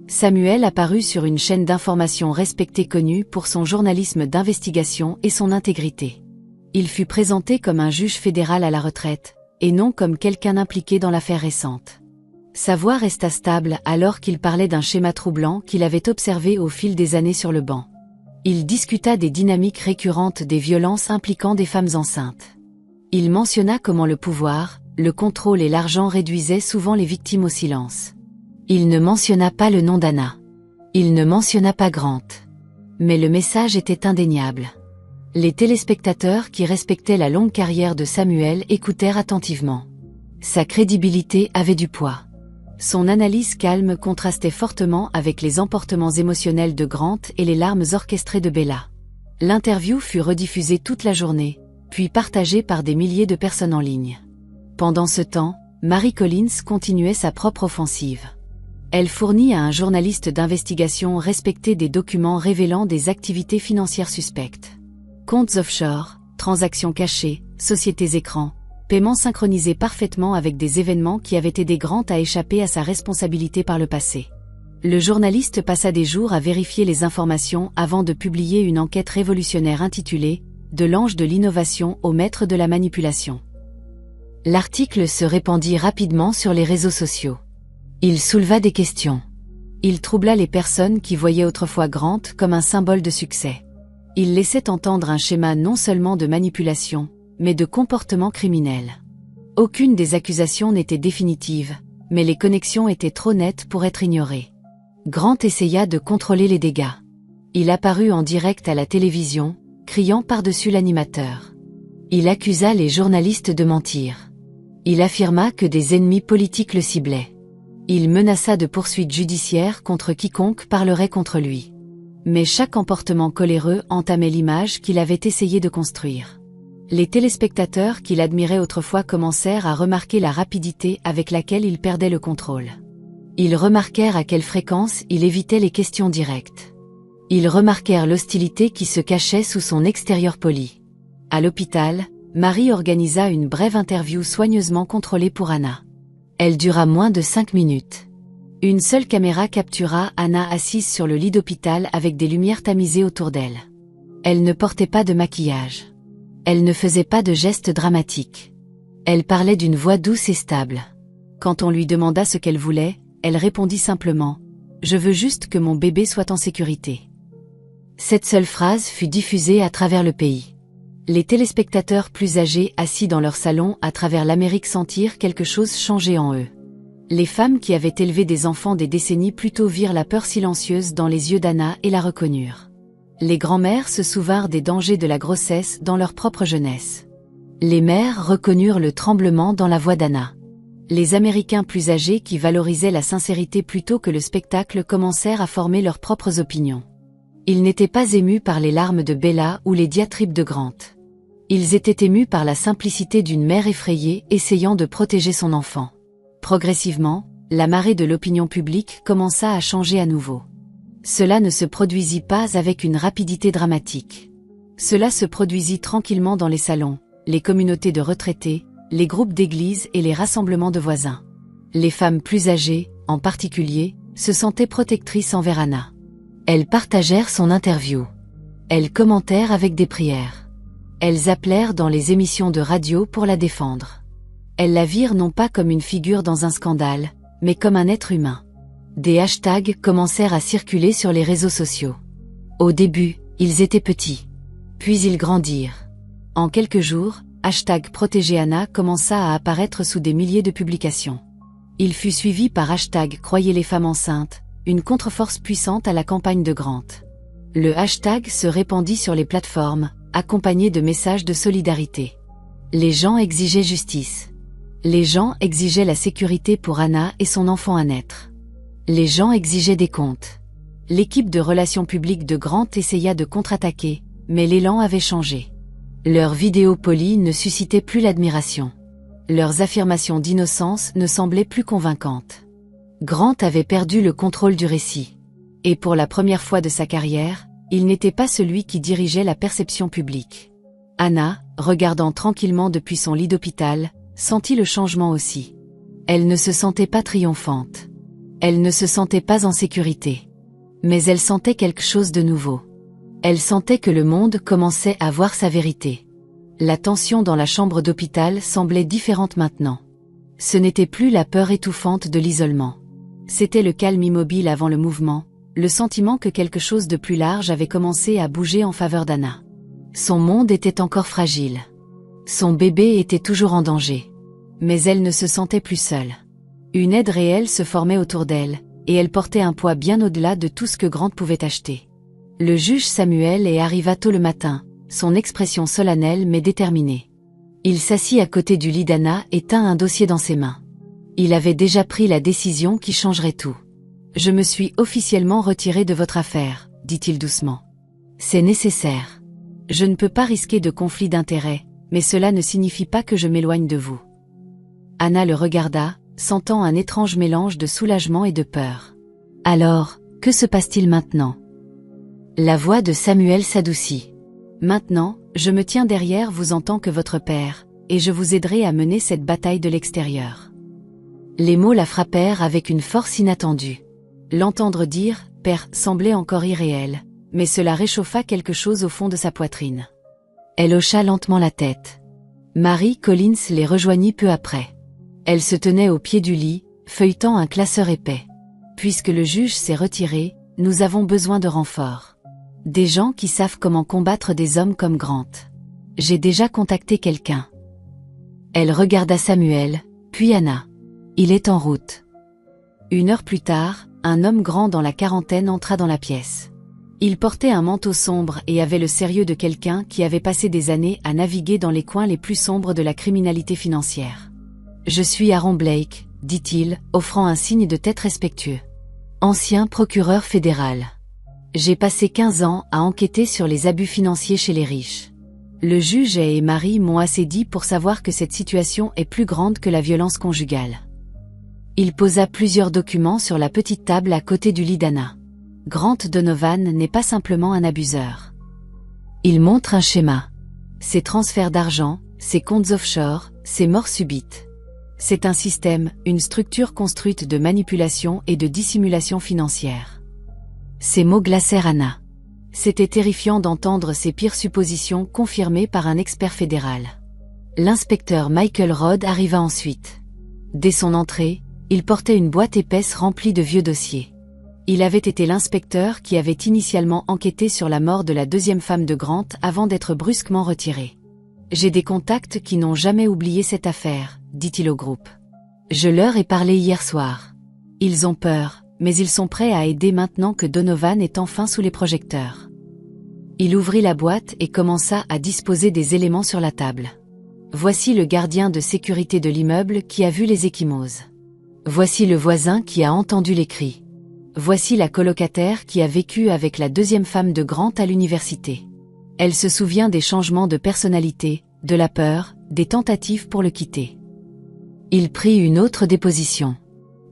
Samuel apparut sur une chaîne d'information respectée connue pour son journalisme d'investigation et son intégrité. Il fut présenté comme un juge fédéral à la retraite, et non comme quelqu'un impliqué dans l'affaire récente. Sa voix resta stable alors qu'il parlait d'un schéma troublant qu'il avait observé au fil des années sur le banc. Il discuta des dynamiques récurrentes des violences impliquant des femmes enceintes. Il mentionna comment le pouvoir, le contrôle et l'argent réduisaient souvent les victimes au silence. Il ne mentionna pas le nom d'Anna. Il ne mentionna pas Grant. Mais le message était indéniable. Les téléspectateurs qui respectaient la longue carrière de Samuel écoutèrent attentivement. Sa crédibilité avait du poids. Son analyse calme contrastait fortement avec les emportements émotionnels de Grant et les larmes orchestrées de Bella. L'interview fut rediffusée toute la journée, puis partagée par des milliers de personnes en ligne. Pendant ce temps, Mary Collins continuait sa propre offensive. Elle fournit à un journaliste d'investigation respecté des documents révélant des activités financières suspectes. Comptes offshore, transactions cachées, sociétés écrans, paiements synchronisés parfaitement avec des événements qui avaient aidé Grant à échapper à sa responsabilité par le passé. Le journaliste passa des jours à vérifier les informations avant de publier une enquête révolutionnaire intitulée « De l'ange de l'innovation au maître de la manipulation ». L'article se répandit rapidement sur les réseaux sociaux. Il souleva des questions. Il troubla les personnes qui voyaient autrefois Grant comme un symbole de succès. Il laissait entendre un schéma non seulement de manipulation, mais de comportement criminel. Aucune des accusations n'était définitive, mais les connexions étaient trop nettes pour être ignorées. Grant essaya de contrôler les dégâts. Il apparut en direct à la télévision, criant par-dessus l'animateur. Il accusa les journalistes de mentir. Il affirma que des ennemis politiques le ciblaient. Il menaça de poursuites judiciaires contre quiconque parlerait contre lui. Mais chaque comportement coléreux entamait l'image qu'il avait essayé de construire. Les téléspectateurs qui l'admiraient autrefois commencèrent à remarquer la rapidité avec laquelle il perdait le contrôle. Ils remarquèrent à quelle fréquence il évitait les questions directes. Ils remarquèrent l'hostilité qui se cachait sous son extérieur poli. À l'hôpital, Mary organisa une brève interview soigneusement contrôlée pour Anna. Elle dura moins de 5 minutes. Une seule caméra captura Anna assise sur le lit d'hôpital avec des lumières tamisées autour d'elle. Elle ne portait pas de maquillage. Elle ne faisait pas de gestes dramatiques. Elle parlait d'une voix douce et stable. Quand on lui demanda ce qu'elle voulait, elle répondit simplement « Je veux juste que mon bébé soit en sécurité ». Cette seule phrase fut diffusée à travers le pays. Les téléspectateurs plus âgés assis dans leur salon à travers l'Amérique sentirent quelque chose changer en eux. Les femmes qui avaient élevé des enfants des décennies plus tôt virent la peur silencieuse dans les yeux d'Anna et la reconnurent. Les grands-mères se souvinrent des dangers de la grossesse dans leur propre jeunesse. Les mères reconnurent le tremblement dans la voix d'Anna. Les Américains plus âgés qui valorisaient la sincérité plutôt que le spectacle commencèrent à former leurs propres opinions. Ils n'étaient pas émus par les larmes de Bella ou les diatribes de Grant. Ils étaient émus par la simplicité d'une mère effrayée essayant de protéger son enfant. Progressivement, la marée de l'opinion publique commença à changer à nouveau. Cela ne se produisit pas avec une rapidité dramatique. Cela se produisit tranquillement dans les salons, les communautés de retraités, les groupes d'église et les rassemblements de voisins. Les femmes plus âgées, en particulier, se sentaient protectrices envers Anna. Elles partagèrent son interview. Elles commentèrent avec des prières. Elles appelèrent dans les émissions de radio pour la défendre. Elles la virent non pas comme une figure dans un scandale, mais comme un être humain. Des hashtags commencèrent à circuler sur les réseaux sociaux. Au début, ils étaient petits. Puis ils grandirent. En quelques jours, hashtag Protéger Anna commença à apparaître sous des milliers de publications. Il fut suivi par hashtag Croyez les femmes enceintes, une contre-force puissante à la campagne de Grant. Le hashtag se répandit sur les plateformes, accompagné de messages de solidarité. Les gens exigeaient justice. Les gens exigeaient la sécurité pour Anna et son enfant à naître. Les gens exigeaient des comptes. L'équipe de relations publiques de Grant essaya de contre-attaquer, mais l'élan avait changé. Leurs vidéos polies ne suscitaient plus l'admiration. Leurs affirmations d'innocence ne semblaient plus convaincantes. Grant avait perdu le contrôle du récit. Et pour la première fois de sa carrière, il n'était pas celui qui dirigeait la perception publique. Anna, regardant tranquillement depuis son lit d'hôpital, sentit le changement aussi. Elle ne se sentait pas triomphante. Elle ne se sentait pas en sécurité. Mais elle sentait quelque chose de nouveau. Elle sentait que le monde commençait à voir sa vérité. La tension dans la chambre d'hôpital semblait différente maintenant. Ce n'était plus la peur étouffante de l'isolement. C'était le calme immobile avant le mouvement, le sentiment que quelque chose de plus large avait commencé à bouger en faveur d'Anna. Son monde était encore fragile. Son bébé était toujours en danger. Mais elle ne se sentait plus seule. Une aide réelle se formait autour d'elle, et elle portait un poids bien au-delà de tout ce que Grant pouvait acheter. Le juge Samuel arriva tôt le matin, son expression solennelle mais déterminée. Il s'assit à côté du lit d'Anna et tint un dossier dans ses mains. Il avait déjà pris la décision qui changerait tout. « Je me suis officiellement retiré de votre affaire, dit-il doucement. C'est nécessaire. Je ne peux pas risquer de conflit d'intérêts, mais cela ne signifie pas que je m'éloigne de vous. » Anna le regarda, sentant un étrange mélange de soulagement et de peur. « Alors, que se passe-t-il maintenant ?» La voix de Samuel s'adoucit. « Maintenant, je me tiens derrière vous en tant que votre père, et je vous aiderai à mener cette bataille de l'extérieur. » Les mots la frappèrent avec une force inattendue. L'entendre dire « père » semblait encore irréel, mais cela réchauffa quelque chose au fond de sa poitrine. Elle hocha lentement la tête. Mary Collins les rejoignit peu après. Elle se tenait au pied du lit, feuilletant un classeur épais. « Puisque le juge s'est retiré, nous avons besoin de renforts. Des gens qui savent comment combattre des hommes comme Grant. J'ai déjà contacté quelqu'un. » Elle regarda Samuel, puis Anna. « Il est en route. » 1 heure plus tard, un homme grand dans la quarantaine entra dans la pièce. Il portait un manteau sombre et avait le sérieux de quelqu'un qui avait passé des années à naviguer dans les coins les plus sombres de la criminalité financière. « Je suis Aaron Blake, » dit-il, offrant un signe de tête respectueux. « Ancien procureur fédéral. J'ai passé 15 ans à enquêter sur les abus financiers chez les riches. Le juge et Marie m'ont assez dit pour savoir que cette situation est plus grande que la violence conjugale. » Il posa plusieurs documents sur la petite table à côté du lit d'Anna. Grant Donovan n'est pas simplement un abuseur. Il montre un schéma. Ses transferts d'argent, ses comptes offshore, ses morts subites. C'est un système, une structure construite de manipulation et de dissimulation financière. Ces mots glacèrent Anna. C'était terrifiant d'entendre ces pires suppositions confirmées par un expert fédéral. L'inspecteur Michael Rod arriva ensuite. Dès son entrée, il portait une boîte épaisse remplie de vieux dossiers. Il avait été l'inspecteur qui avait initialement enquêté sur la mort de la deuxième femme de Grant avant d'être brusquement retiré. « J'ai des contacts qui n'ont jamais oublié cette affaire, » dit-il au groupe. « Je leur ai parlé hier soir. Ils ont peur, mais ils sont prêts à aider maintenant que Donovan est enfin sous les projecteurs. » Il ouvrit la boîte et commença à disposer des éléments sur la table. Voici le gardien de sécurité de l'immeuble qui a vu les ecchymoses. Voici le voisin qui a entendu les cris. Voici la colocataire qui a vécu avec la deuxième femme de Grant à l'université. Elle se souvient des changements de personnalité, de la peur, des tentatives pour le quitter. Il prit une autre déposition.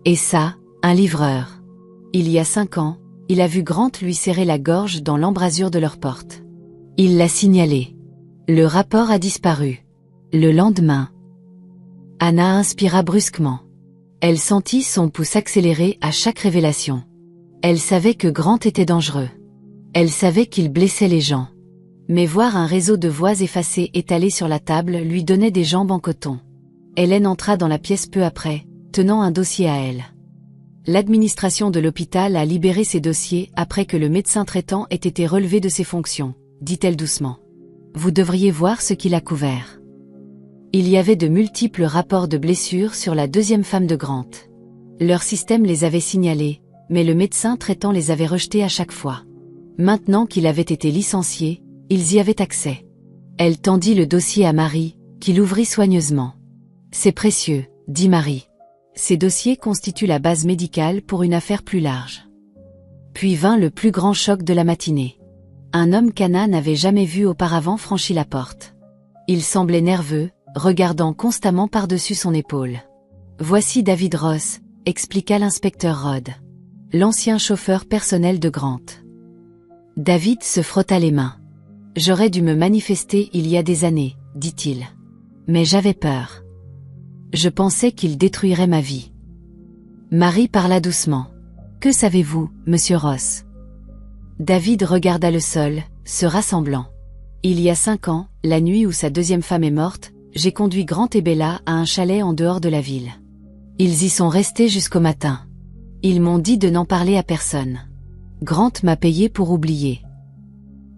Et ça, un livreur. Il y a 5 ans, il a vu Grant lui serrer la gorge dans l'embrasure de leur porte. Il l'a signalé. Le rapport a disparu. Le lendemain, Anna inspira brusquement. Elle sentit son pouce accélérer à chaque révélation. Elle savait que Grant était dangereux. Elle savait qu'il blessait les gens. Mais voir un réseau de voix effacées étalé sur la table lui donnait des jambes en coton. Hélène entra dans la pièce peu après, tenant un dossier à elle. L'administration de l'hôpital a libéré ces dossiers après que le médecin traitant ait été relevé de ses fonctions, dit-elle doucement. Vous devriez voir ce qu'il a couvert. Il y avait de multiples rapports de blessures sur la deuxième femme de Grant. Leur système les avait signalés, mais le médecin traitant les avait rejetés à chaque fois. Maintenant qu'il avait été licencié, ils y avaient accès. Elle tendit le dossier à Marie, qui l'ouvrit soigneusement. C'est précieux, dit Marie. Ces dossiers constituent la base médicale pour une affaire plus large. Puis vint le plus grand choc de la matinée. Un homme qu'Anna n'avait jamais vu auparavant franchit la porte. Il semblait nerveux, regardant constamment par-dessus son épaule. Voici David Ross, expliqua l'inspecteur Rod. L'ancien chauffeur personnel de Grant. David se frotta les mains. J'aurais dû me manifester il y a des années, dit-il. Mais j'avais peur. Je pensais qu'il détruirait ma vie. Marie parla doucement. Que savez-vous, monsieur Ross? David regarda le sol, se rassemblant. Il y a 5 ans, la nuit où sa deuxième femme est morte, j'ai conduit Grant et Bella à un chalet en dehors de la ville. Ils y sont restés jusqu'au matin. Ils m'ont dit de n'en parler à personne. Grant m'a payé pour oublier.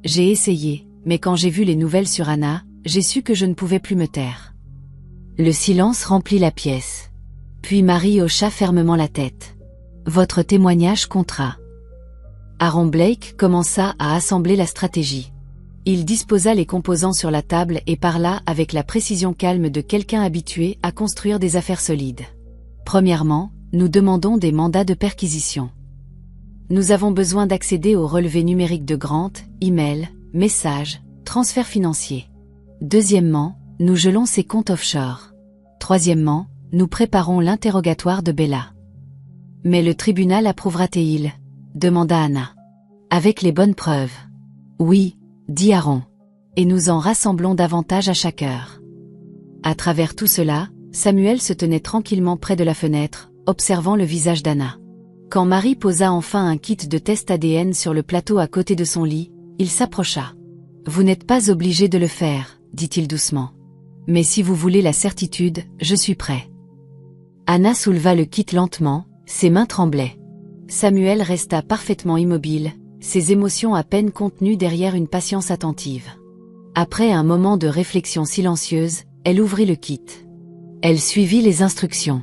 J'ai essayé, mais quand j'ai vu les nouvelles sur Anna, j'ai su que je ne pouvais plus me taire. Le silence remplit la pièce. Puis Marie hocha fermement la tête. Votre témoignage comptera. Aaron Blake commença à assembler la stratégie. Il disposa les composants sur la table et parla avec la précision calme de quelqu'un habitué à construire des affaires solides. Premièrement, nous demandons des mandats de perquisition. Nous avons besoin d'accéder aux relevés numériques de Grant, email, messages, transferts financiers. Deuxièmement, nous gelons ses comptes offshore. Troisièmement, nous préparons l'interrogatoire de Bella. Mais le tribunal approuvera-t-il? Demanda Anna. Avec les bonnes preuves. Oui, dit Aaron. Et nous en rassemblons davantage à chaque heure. À travers tout cela, Samuel se tenait tranquillement près de la fenêtre, observant le visage d'Anna. Quand Marie posa enfin un kit de test ADN sur le plateau à côté de son lit, il s'approcha. Vous n'êtes pas obligé de le faire, dit-il doucement. Mais si vous voulez la certitude, je suis prêt. Anna souleva le kit lentement, ses mains tremblaient. Samuel resta parfaitement immobile, ses émotions à peine contenues derrière une patience attentive. Après un moment de réflexion silencieuse, elle ouvrit le kit. Elle suivit les instructions.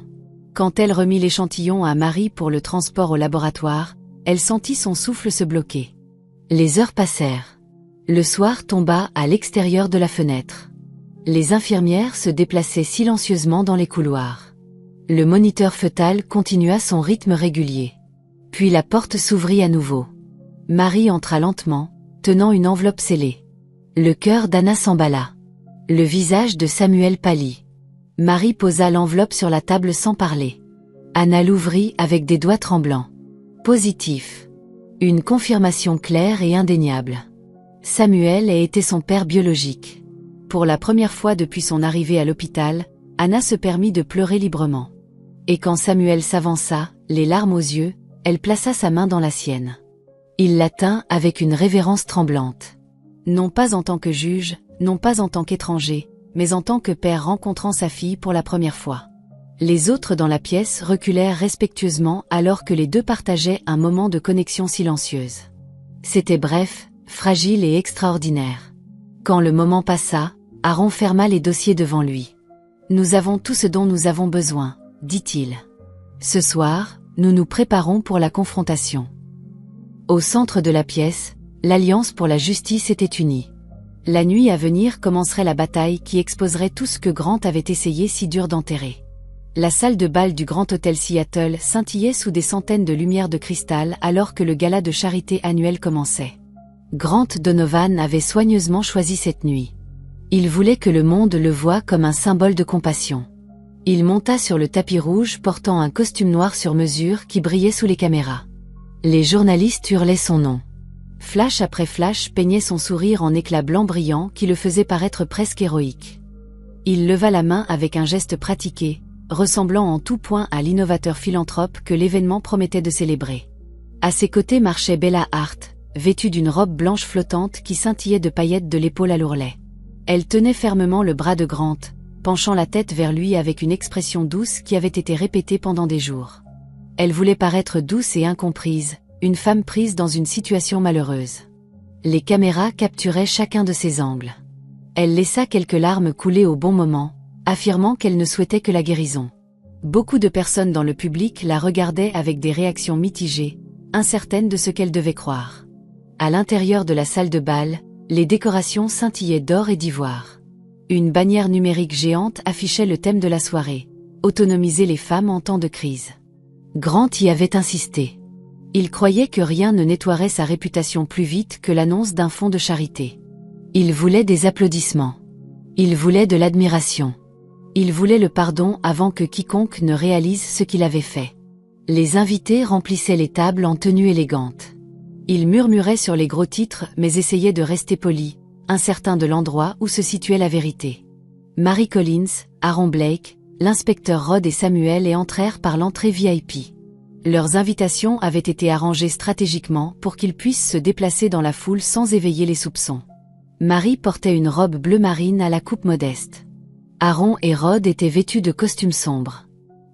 Quand elle remit l'échantillon à Marie pour le transport au laboratoire, elle sentit son souffle se bloquer. Les heures passèrent. Le soir tomba à l'extérieur de la fenêtre. Les infirmières se déplaçaient silencieusement dans les couloirs. Le moniteur fœtal continua son rythme régulier. Puis la porte s'ouvrit à nouveau. Marie entra lentement, tenant une enveloppe scellée. Le cœur d'Anna s'emballa. Le visage de Samuel pâlit. Marie posa l'enveloppe sur la table sans parler. Anna l'ouvrit avec des doigts tremblants. Positif. Une confirmation claire et indéniable. Samuel était son père biologique. Pour la première fois depuis son arrivée à l'hôpital, Anna se permit de pleurer librement. Et quand Samuel s'avança, les larmes aux yeux, elle plaça sa main dans la sienne. Il la tint avec une révérence tremblante. Non pas en tant que juge, non pas en tant qu'étranger, mais en tant que père rencontrant sa fille pour la première fois. Les autres dans la pièce reculèrent respectueusement alors que les deux partageaient un moment de connexion silencieuse. C'était bref, fragile et extraordinaire. Quand le moment passa, Aaron ferma les dossiers devant lui. « Nous avons tout ce dont nous avons besoin, » dit-il. « Ce soir, nous nous préparons pour la confrontation. » Au centre de la pièce, l'Alliance pour la justice était unie. La nuit à venir commencerait la bataille qui exposerait tout ce que Grant avait essayé si dur d'enterrer. La salle de bal du Grand Hôtel Seattle scintillait sous des centaines de lumières de cristal alors que le gala de charité annuel commençait. Grant Donovan avait soigneusement choisi cette nuit. Il voulait que le monde le voie comme un symbole de compassion. Il monta sur le tapis rouge portant un costume noir sur mesure qui brillait sous les caméras. Les journalistes hurlaient son nom. Flash après flash peignait son sourire en éclats blancs brillants qui le faisaient paraître presque héroïque. Il leva la main avec un geste pratiqué, ressemblant en tout point à l'innovateur philanthrope que l'événement promettait de célébrer. À ses côtés marchait Bella Hart, vêtue d'une robe blanche flottante qui scintillait de paillettes de l'épaule à l'ourlet. Elle tenait fermement le bras de Grant, penchant la tête vers lui avec une expression douce qui avait été répétée pendant des jours. Elle voulait paraître douce et incomprise, une femme prise dans une situation malheureuse. Les caméras capturaient chacun de ses angles. Elle laissa quelques larmes couler au bon moment, affirmant qu'elle ne souhaitait que la guérison. Beaucoup de personnes dans le public la regardaient avec des réactions mitigées, incertaines de ce qu'elle devait croire. À l'intérieur de la salle de bal, les décorations scintillaient d'or et d'ivoire. Une bannière numérique géante affichait le thème de la soirée, autonomiser les femmes en temps de crise. Grant y avait insisté. Il croyait que rien ne nettoierait sa réputation plus vite que l'annonce d'un fonds de charité. Il voulait des applaudissements. Il voulait de l'admiration. Il voulait le pardon avant que quiconque ne réalise ce qu'il avait fait. Les invités remplissaient les tables en tenue élégante. Ils murmuraient sur les gros titres mais essayaient de rester polis, incertains de l'endroit où se situait la vérité. Mary Collins, Aaron Blake, l'inspecteur Rod et Samuel entrèrent par l'entrée VIP. Leurs invitations avaient été arrangées stratégiquement pour qu'ils puissent se déplacer dans la foule sans éveiller les soupçons. Mary portait une robe bleu marine à la coupe modeste. Aaron et Rod étaient vêtus de costumes sombres.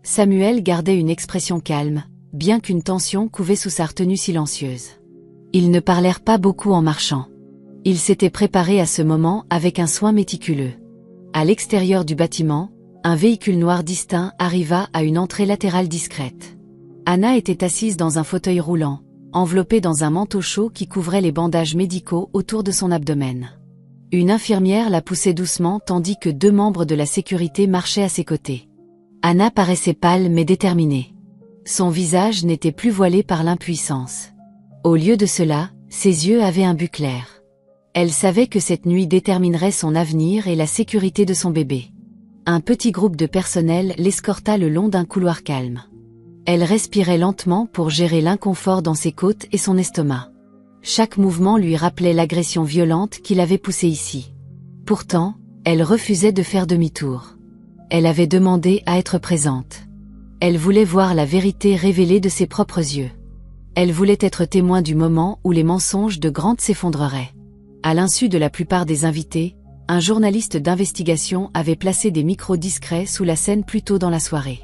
Samuel gardait une expression calme, bien qu'une tension couvait sous sa retenue silencieuse. Ils ne parlèrent pas beaucoup en marchant. Ils s'étaient préparés à ce moment avec un soin méticuleux. À l'extérieur du bâtiment, un véhicule noir distinct arriva à une entrée latérale discrète. Anna était assise dans un fauteuil roulant, enveloppée dans un manteau chaud qui couvrait les bandages médicaux autour de son abdomen. Une infirmière la poussait doucement tandis que 2 membres de la sécurité marchaient à ses côtés. Anna paraissait pâle mais déterminée. Son visage n'était plus voilé par l'impuissance. Au lieu de cela, ses yeux avaient un but clair. Elle savait que cette nuit déterminerait son avenir et la sécurité de son bébé. Un petit groupe de personnel l'escorta le long d'un couloir calme. Elle respirait lentement pour gérer l'inconfort dans ses côtes et son estomac. Chaque mouvement lui rappelait l'agression violente qui l'avait poussée ici. Pourtant, elle refusait de faire demi-tour. Elle avait demandé à être présente. Elle voulait voir la vérité révélée de ses propres yeux. Elle voulait être témoin du moment où les mensonges de Grant s'effondreraient. À l'insu de la plupart des invités, un journaliste d'investigation avait placé des micros discrets sous la scène plus tôt dans la soirée.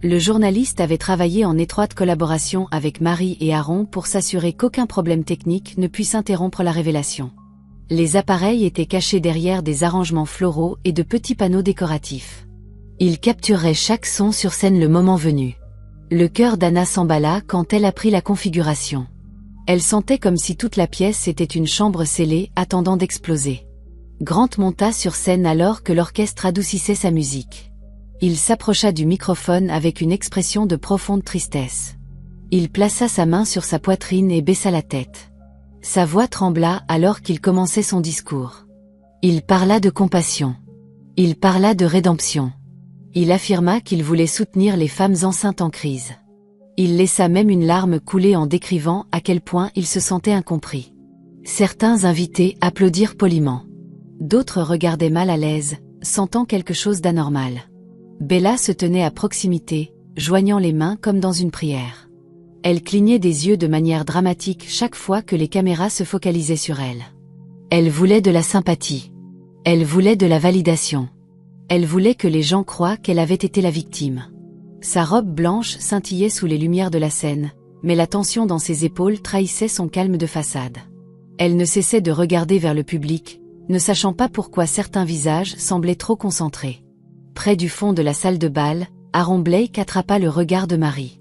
Le journaliste avait travaillé en étroite collaboration avec Mary et Aaron pour s'assurer qu'aucun problème technique ne puisse interrompre la révélation. Les appareils étaient cachés derrière des arrangements floraux et de petits panneaux décoratifs. Ils captureraient chaque son sur scène le moment venu. Le cœur d'Anna s'emballa quand elle apprit la configuration. Elle sentait comme si toute la pièce était une chambre scellée attendant d'exploser. Grant monta sur scène alors que l'orchestre adoucissait sa musique. Il s'approcha du microphone avec une expression de profonde tristesse. Il plaça sa main sur sa poitrine et baissa la tête. Sa voix trembla alors qu'il commençait son discours. Il parla de compassion. Il parla de rédemption. Il affirma qu'il voulait soutenir les femmes enceintes en crise. Il laissa même une larme couler en décrivant à quel point il se sentait incompris. Certains invités applaudirent poliment. D'autres regardaient mal à l'aise, sentant quelque chose d'anormal. Bella se tenait à proximité, joignant les mains comme dans une prière. Elle clignait des yeux de manière dramatique chaque fois que les caméras se focalisaient sur elle. Elle voulait de la sympathie. Elle voulait de la validation. Elle voulait que les gens croient qu'elle avait été la victime. Sa robe blanche scintillait sous les lumières de la scène, mais la tension dans ses épaules trahissait son calme de façade. Elle ne cessait de regarder vers le public, ne sachant pas pourquoi certains visages semblaient trop concentrés. Près du fond de la salle de bal, Aaron Blake attrapa le regard de Mary.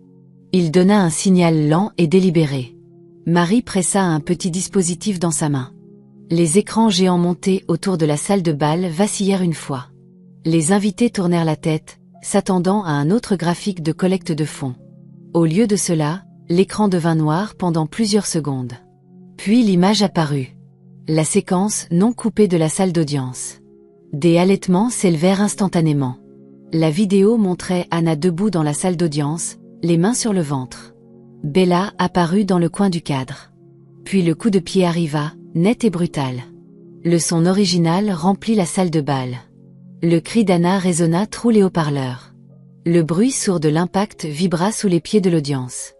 Il donna un signal lent et délibéré. Mary pressa un petit dispositif dans sa main. Les écrans géants montés autour de la salle de bal vacillèrent une fois. Les invités tournèrent la tête, s'attendant à un autre graphique de collecte de fonds. Au lieu de cela, l'écran devint noir pendant plusieurs secondes. Puis l'image apparut. La séquence non coupée de la salle d'audience. Des halètements s'élevèrent instantanément. La vidéo montrait Anna debout dans la salle d'audience, les mains sur le ventre. Bella apparut dans le coin du cadre. Puis le coup de pied arriva, net et brutal. Le son original remplit la salle de bal. Le cri d'Anna résonna trous les haut-parleurs. Le bruit sourd de l'impact vibra sous les pieds de l'audience.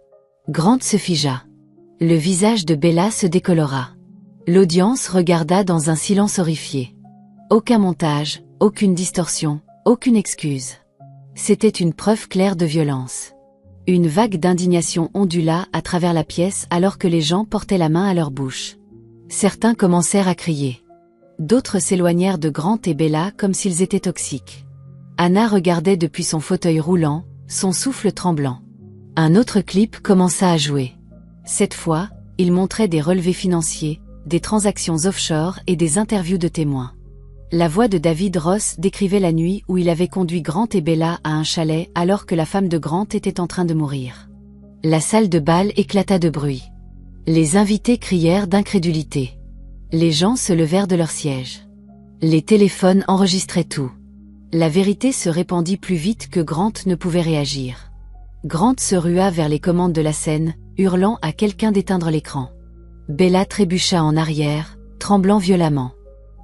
Grant se figea. Le visage de Bella se décolora. L'audience regarda dans un silence horrifié. Aucun montage, aucune distorsion, aucune excuse. C'était une preuve claire de violence. Une vague d'indignation ondula à travers la pièce alors que les gens portaient la main à leur bouche. Certains commencèrent à crier. D'autres s'éloignèrent de Grant et Bella comme s'ils étaient toxiques. Anna regardait depuis son fauteuil roulant, son souffle tremblant. Un autre clip commença à jouer. Cette fois, il montrait des relevés financiers, des transactions offshore et des interviews de témoins. La voix de David Ross décrivait la nuit où il avait conduit Grant et Bella à un chalet alors que la femme de Grant était en train de mourir. La salle de bal éclata de bruit. Les invités crièrent d'incrédulité. Les gens se levèrent de leur siège. Les téléphones enregistraient tout. La vérité se répandit plus vite que Grant ne pouvait réagir. Grant se rua vers les commandes de la scène, hurlant à quelqu'un d'éteindre l'écran. Bella trébucha en arrière, tremblant violemment.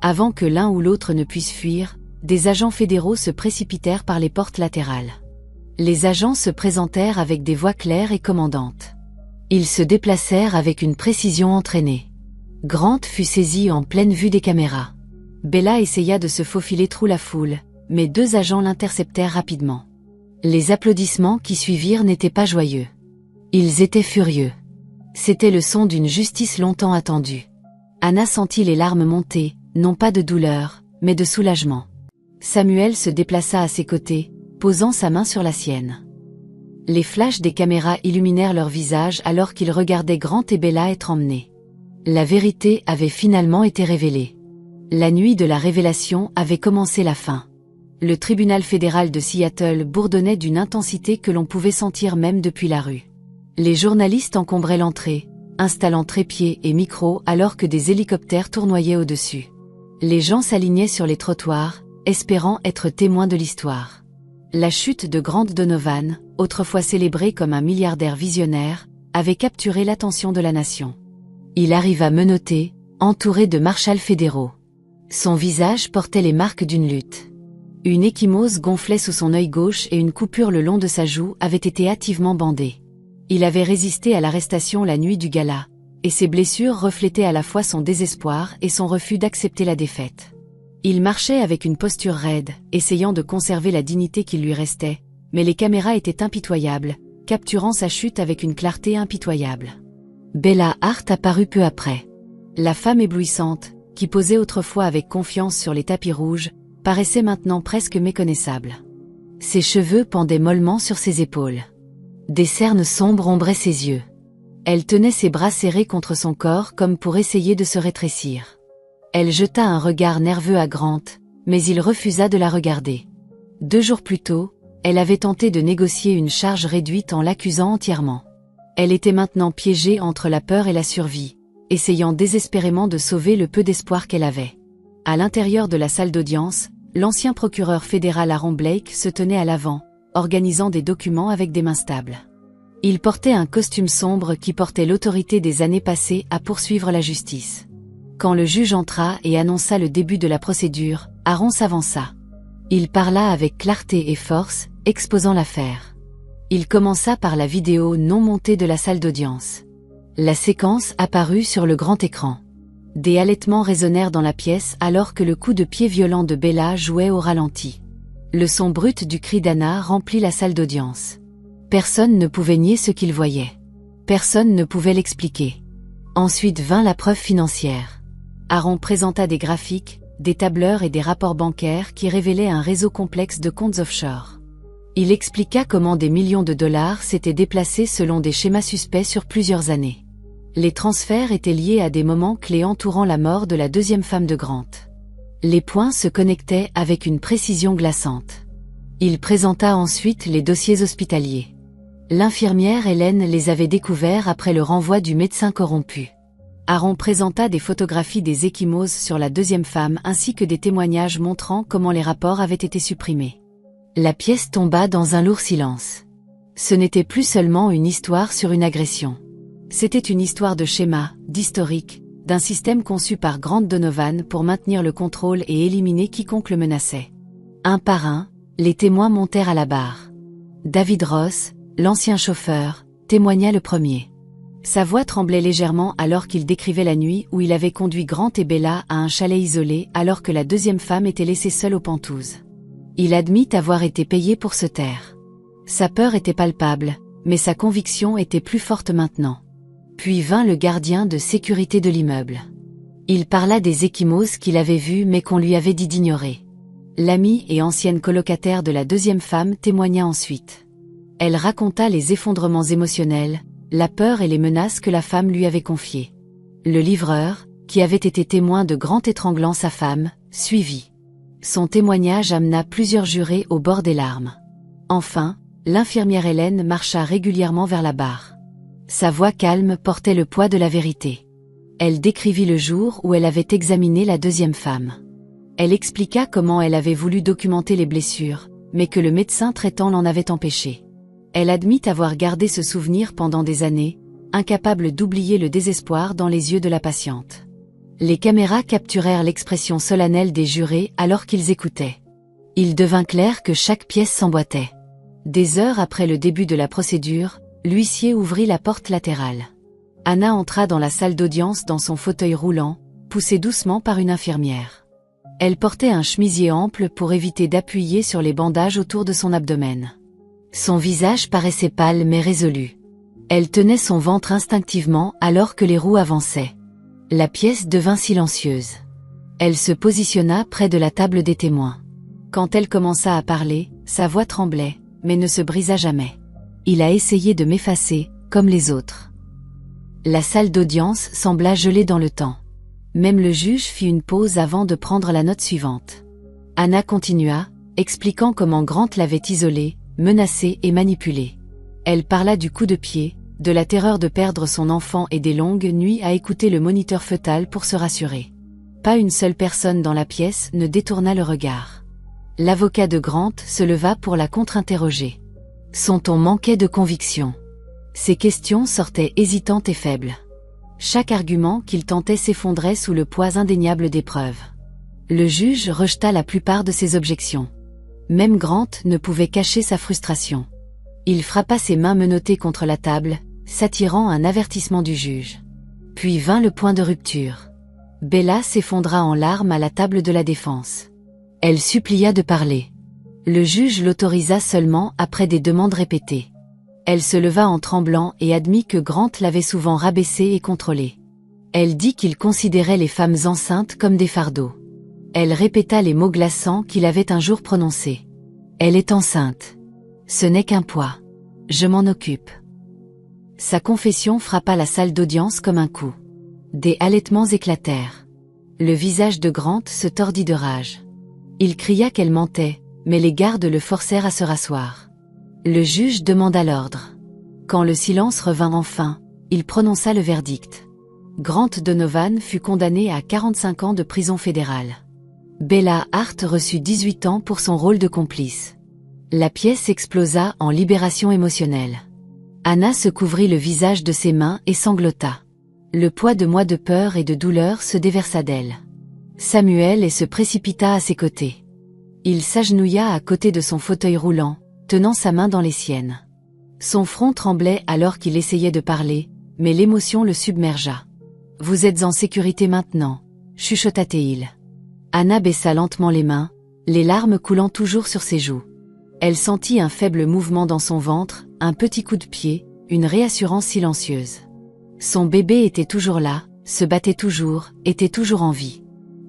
Avant que l'un ou l'autre ne puisse fuir, des agents fédéraux se précipitèrent par les portes latérales. Les agents se présentèrent avec des voix claires et commandantes. Ils se déplacèrent avec une précision entraînée. Grant fut saisi en pleine vue des caméras. Bella essaya de se faufiler trous la foule, mais deux agents l'interceptèrent rapidement. Les applaudissements qui suivirent n'étaient pas joyeux. Ils étaient furieux. C'était le son d'une justice longtemps attendue. Anna sentit les larmes monter, non pas de douleur, mais de soulagement. Samuel se déplaça à ses côtés, posant sa main sur la sienne. Les flashs des caméras illuminèrent leurs visages alors qu'ils regardaient Grant et Bella être emmenés. La vérité avait finalement été révélée. La nuit de la révélation avait commencé la fin. Le tribunal fédéral de Seattle bourdonnait d'une intensité que l'on pouvait sentir même depuis la rue. Les journalistes encombraient l'entrée, installant trépieds et micros alors que des hélicoptères tournoyaient au-dessus. Les gens s'alignaient sur les trottoirs, espérant être témoins de l'histoire. La chute de Grant Donovan, autrefois célébré comme un milliardaire visionnaire, avait capturé l'attention de la nation. Il arriva menotté, entouré de marshals fédéraux. Son visage portait les marques d'une lutte. Une ecchymose gonflait sous son œil gauche et une coupure le long de sa joue avait été hâtivement bandée. Il avait résisté à l'arrestation la nuit du gala, et ses blessures reflétaient à la fois son désespoir et son refus d'accepter la défaite. Il marchait avec une posture raide, essayant de conserver la dignité qui lui restait, mais les caméras étaient impitoyables, capturant sa chute avec une clarté impitoyable. Bella Hart apparut peu après. La femme éblouissante, qui posait autrefois avec confiance sur les tapis rouges, paraissait maintenant presque méconnaissable. Ses cheveux pendaient mollement sur ses épaules. Des cernes sombres ombraient ses yeux. Elle tenait ses bras serrés contre son corps comme pour essayer de se rétrécir. Elle jeta un regard nerveux à Grant, mais il refusa de la regarder. 2 jours plus tôt, elle avait tenté de négocier une charge réduite en l'accusant entièrement. Elle était maintenant piégée entre la peur et la survie, essayant désespérément de sauver le peu d'espoir qu'elle avait. À l'intérieur de la salle d'audience, l'ancien procureur fédéral Aaron Blake se tenait à l'avant, organisant des documents avec des mains stables. Il portait un costume sombre qui portait l'autorité des années passées à poursuivre la justice. Quand le juge entra et annonça le début de la procédure, Aaron s'avança. Il parla avec clarté et force, exposant l'affaire. Il commença par la vidéo non montée de la salle d'audience. La séquence apparut sur le grand écran. Des halètements résonnèrent dans la pièce alors que le coup de pied violent de Bella jouait au ralenti. Le son brut du cri d'Anna remplit la salle d'audience. Personne ne pouvait nier ce qu'il voyait. Personne ne pouvait l'expliquer. Ensuite vint la preuve financière. Aaron présenta des graphiques, des tableurs et des rapports bancaires qui révélaient un réseau complexe de comptes offshore. Il expliqua comment des millions de dollars s'étaient déplacés selon des schémas suspects sur plusieurs années. Les transferts étaient liés à des moments clés entourant la mort de la deuxième femme de Grant. Les points se connectaient avec une précision glaçante. Il présenta ensuite les dossiers hospitaliers. L'infirmière Hélène les avait découverts après le renvoi du médecin corrompu. Aaron présenta des photographies des ecchymoses sur la deuxième femme ainsi que des témoignages montrant comment les rapports avaient été supprimés. La pièce tomba dans un lourd silence. Ce n'était plus seulement une histoire sur une agression. C'était une histoire de schéma, d'historique, d'un système conçu par Grant Donovan pour maintenir le contrôle et éliminer quiconque le menaçait. Un par un, les témoins montèrent à la barre. David Ross, l'ancien chauffeur, témoigna le premier. Sa voix tremblait légèrement alors qu'il décrivait la nuit où il avait conduit Grant et Bella à un chalet isolé alors que la deuxième femme était laissée seule aux pentouses. Il admit avoir été payé pour se taire. Sa peur était palpable, mais sa conviction était plus forte maintenant. Puis vint le gardien de sécurité de l'immeuble. Il parla des ecchymoses qu'il avait vues mais qu'on lui avait dit d'ignorer. L'amie et ancienne colocataire de la deuxième femme témoigna ensuite. Elle raconta les effondrements émotionnels, la peur et les menaces que la femme lui avait confiées. Le livreur, qui avait été témoin de Grant étranglant sa femme, suivit. Son témoignage amena plusieurs jurés au bord des larmes. Enfin, l'infirmière Hélène marcha régulièrement vers la barre. Sa voix calme portait le poids de la vérité. Elle décrivit le jour où elle avait examiné la deuxième femme. Elle expliqua comment elle avait voulu documenter les blessures, mais que le médecin traitant l'en avait empêché. Elle admit avoir gardé ce souvenir pendant des années, incapable d'oublier le désespoir dans les yeux de la patiente. Les caméras capturèrent l'expression solennelle des jurés alors qu'ils écoutaient. Il devint clair que chaque pièce s'emboîtait. Des heures après le début de la procédure, l'huissier ouvrit la porte latérale. Anna entra dans la salle d'audience dans son fauteuil roulant, poussée doucement par une infirmière. Elle portait un chemisier ample pour éviter d'appuyer sur les bandages autour de son abdomen. Son visage paraissait pâle mais résolu. Elle tenait son ventre instinctivement alors que les roues avançaient. La pièce devint silencieuse. Elle se positionna près de la table des témoins. Quand elle commença à parler, sa voix tremblait, mais ne se brisa jamais. Il a essayé de m'effacer, comme les autres. La salle d'audience sembla gelée dans le temps. Même le juge fit une pause avant de prendre la note suivante. Anna continua, expliquant comment Grant l'avait isolée, menacée et manipulée. Elle parla du coup de pied, de la terreur de perdre son enfant et des longues nuits à écouter le moniteur fœtal pour se rassurer. Pas une seule personne dans la pièce ne détourna le regard. L'avocat de Grant se leva pour la contre-interroger. Son ton manquait de conviction. Ses questions sortaient hésitantes et faibles. Chaque argument qu'il tentait s'effondrait sous le poids indéniable des preuves. Le juge rejeta la plupart de ses objections. Même Grant ne pouvait cacher sa frustration. Il frappa ses mains menottées contre la table, s'attirant un avertissement du juge. Puis vint le point de rupture. Bella s'effondra en larmes à la table de la défense. Elle supplia de parler. Le juge l'autorisa seulement après des demandes répétées. Elle se leva en tremblant et admit que Grant l'avait souvent rabaissée et contrôlée. Elle dit qu'il considérait les femmes enceintes comme des fardeaux. Elle répéta les mots glaçants qu'il avait un jour prononcés. Elle est enceinte. Ce n'est qu'un poids. Je m'en occupe. Sa confession frappa la salle d'audience comme un coup. Des halètements éclatèrent. Le visage de Grant se tordit de rage. Il cria qu'elle mentait, mais les gardes le forcèrent à se rasseoir. Le juge demanda l'ordre. Quand le silence revint enfin, il prononça le verdict. Grant Donovan fut condamné à 45 ans de prison fédérale. Bella Hart reçut 18 ans pour son rôle de complice. La pièce explosa en libération émotionnelle. Anna se couvrit le visage de ses mains et sanglota. Le poids de mois de peur et de douleur se déversa d'elle. Samuel se précipita à ses côtés. Il s'agenouilla à côté de son fauteuil roulant, tenant sa main dans les siennes. Son front tremblait alors qu'il essayait de parler, mais l'émotion le submergea. « Vous êtes en sécurité maintenant », chuchota-t-il. Anna baissa lentement les mains, les larmes coulant toujours sur ses joues. Elle sentit un faible mouvement dans son ventre, un petit coup de pied, une réassurance silencieuse. Son bébé était toujours là, se battait toujours, était toujours en vie.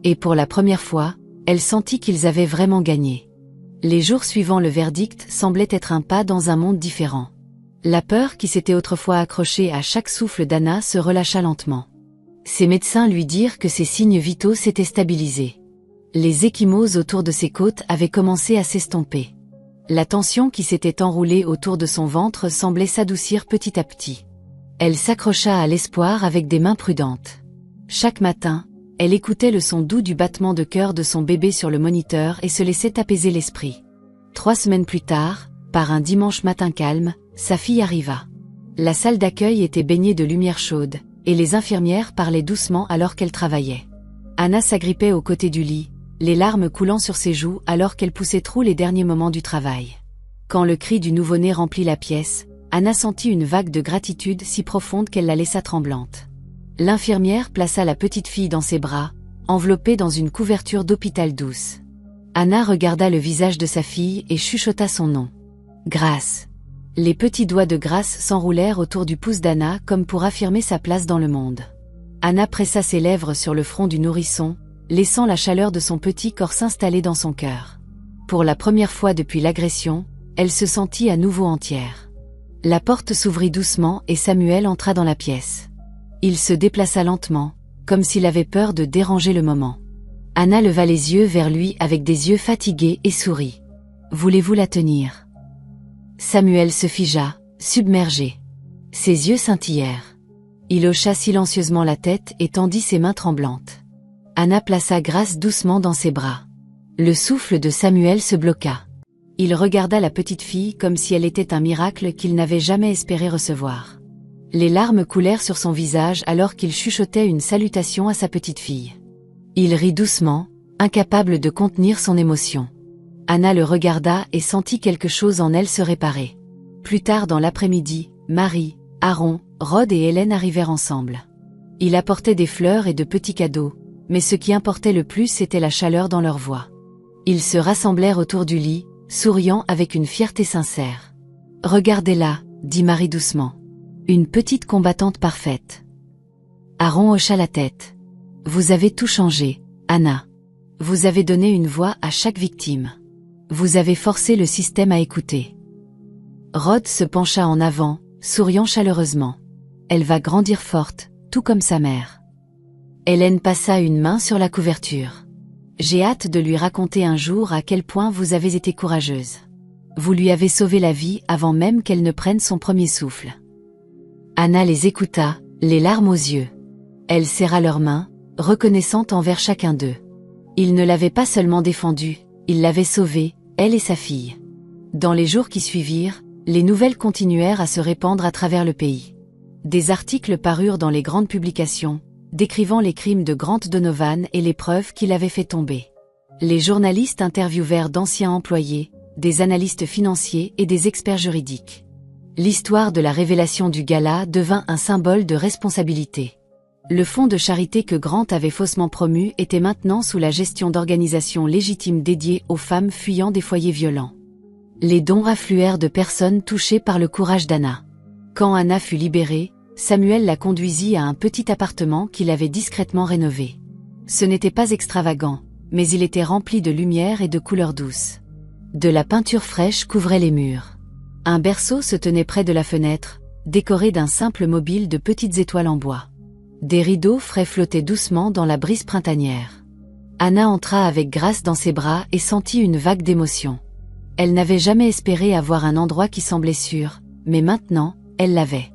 Et pour la première fois, elle sentit qu'ils avaient vraiment gagné. Les jours suivant le verdict semblaient être un pas dans un monde différent. La peur qui s'était autrefois accrochée à chaque souffle d'Anna se relâcha lentement. Ses médecins lui dirent que ses signes vitaux s'étaient stabilisés. Les ecchymoses autour de ses côtes avaient commencé à s'estomper. La tension qui s'était enroulée autour de son ventre semblait s'adoucir petit à petit. Elle s'accrocha à l'espoir avec des mains prudentes. Chaque matin, elle écoutait le son doux du battement de cœur de son bébé sur le moniteur et se laissait apaiser l'esprit. 3 semaines plus tard, par un dimanche matin calme, sa fille arriva. La salle d'accueil était baignée de lumière chaude, et les infirmières parlaient doucement alors qu'elle travaillait. Anna s'agrippait aux côtés du lit, les larmes coulant sur ses joues alors qu'elle poussait trop les derniers moments du travail. Quand le cri du nouveau-né remplit la pièce, Anna sentit une vague de gratitude si profonde qu'elle la laissa tremblante. L'infirmière plaça la petite fille dans ses bras, enveloppée dans une couverture d'hôpital douce. Anna regarda le visage de sa fille et chuchota son nom. Grace. Les petits doigts de Grace s'enroulèrent autour du pouce d'Anna comme pour affirmer sa place dans le monde. Anna pressa ses lèvres sur le front du nourrisson, laissant la chaleur de son petit corps s'installer dans son cœur. Pour la première fois depuis l'agression, elle se sentit à nouveau entière. La porte s'ouvrit doucement et Samuel entra dans la pièce. Il se déplaça lentement, comme s'il avait peur de déranger le moment. Anna leva les yeux vers lui avec des yeux fatigués et sourit. « Voulez-vous la tenir ?» Samuel se figea, submergé. Ses yeux scintillèrent. Il hocha silencieusement la tête et tendit ses mains tremblantes. Anna plaça Grace doucement dans ses bras. Le souffle de Samuel se bloqua. Il regarda la petite fille comme si elle était un miracle qu'il n'avait jamais espéré recevoir. Les larmes coulèrent sur son visage alors qu'il chuchotait une salutation à sa petite fille. Il rit doucement, incapable de contenir son émotion. Anna le regarda et sentit quelque chose en elle se réparer. Plus tard dans l'après-midi, Marie, Aaron, Rod et Hélène arrivèrent ensemble. Il apportait des fleurs et de petits cadeaux, mais ce qui importait le plus c'était la chaleur dans leur voix. Ils se rassemblèrent autour du lit, souriant avec une fierté sincère. « Regardez-la, » dit Marie doucement. « Une petite combattante parfaite. » Aaron hocha la tête. « Vous avez tout changé, Anna. Vous avez donné une voix à chaque victime. Vous avez forcé le système à écouter. » Rod se pencha en avant, souriant chaleureusement. « Elle va grandir forte, tout comme sa mère. » Hélène passa une main sur la couverture. « J'ai hâte de lui raconter un jour à quel point vous avez été courageuse. Vous lui avez sauvé la vie avant même qu'elle ne prenne son premier souffle. » Anna les écouta, les larmes aux yeux. Elle serra leurs mains, reconnaissante envers chacun d'eux. Il ne l'avait pas seulement défendue, il l'avait sauvée, elle et sa fille. Dans les jours qui suivirent, les nouvelles continuèrent à se répandre à travers le pays. Des articles parurent dans les grandes publications, décrivant les crimes de Grant Donovan et les preuves qu'il avait fait tomber. Les journalistes interviewèrent d'anciens employés, des analystes financiers et des experts juridiques. L'histoire de la révélation du gala devint un symbole de responsabilité. Le fonds de charité que Grant avait faussement promu était maintenant sous la gestion d'organisations légitimes dédiées aux femmes fuyant des foyers violents. Les dons affluèrent de personnes touchées par le courage d'Anna. Quand Anna fut libérée, Samuel la conduisit à un petit appartement qu'il avait discrètement rénové. Ce n'était pas extravagant, mais il était rempli de lumière et de couleurs douces. De la peinture fraîche couvrait les murs. Un berceau se tenait près de la fenêtre, décoré d'un simple mobile de petites étoiles en bois. Des rideaux frais flottaient doucement dans la brise printanière. Anna entra avec Grace dans ses bras et sentit une vague d'émotion. Elle n'avait jamais espéré avoir un endroit qui semblait sûr, mais maintenant, elle l'avait.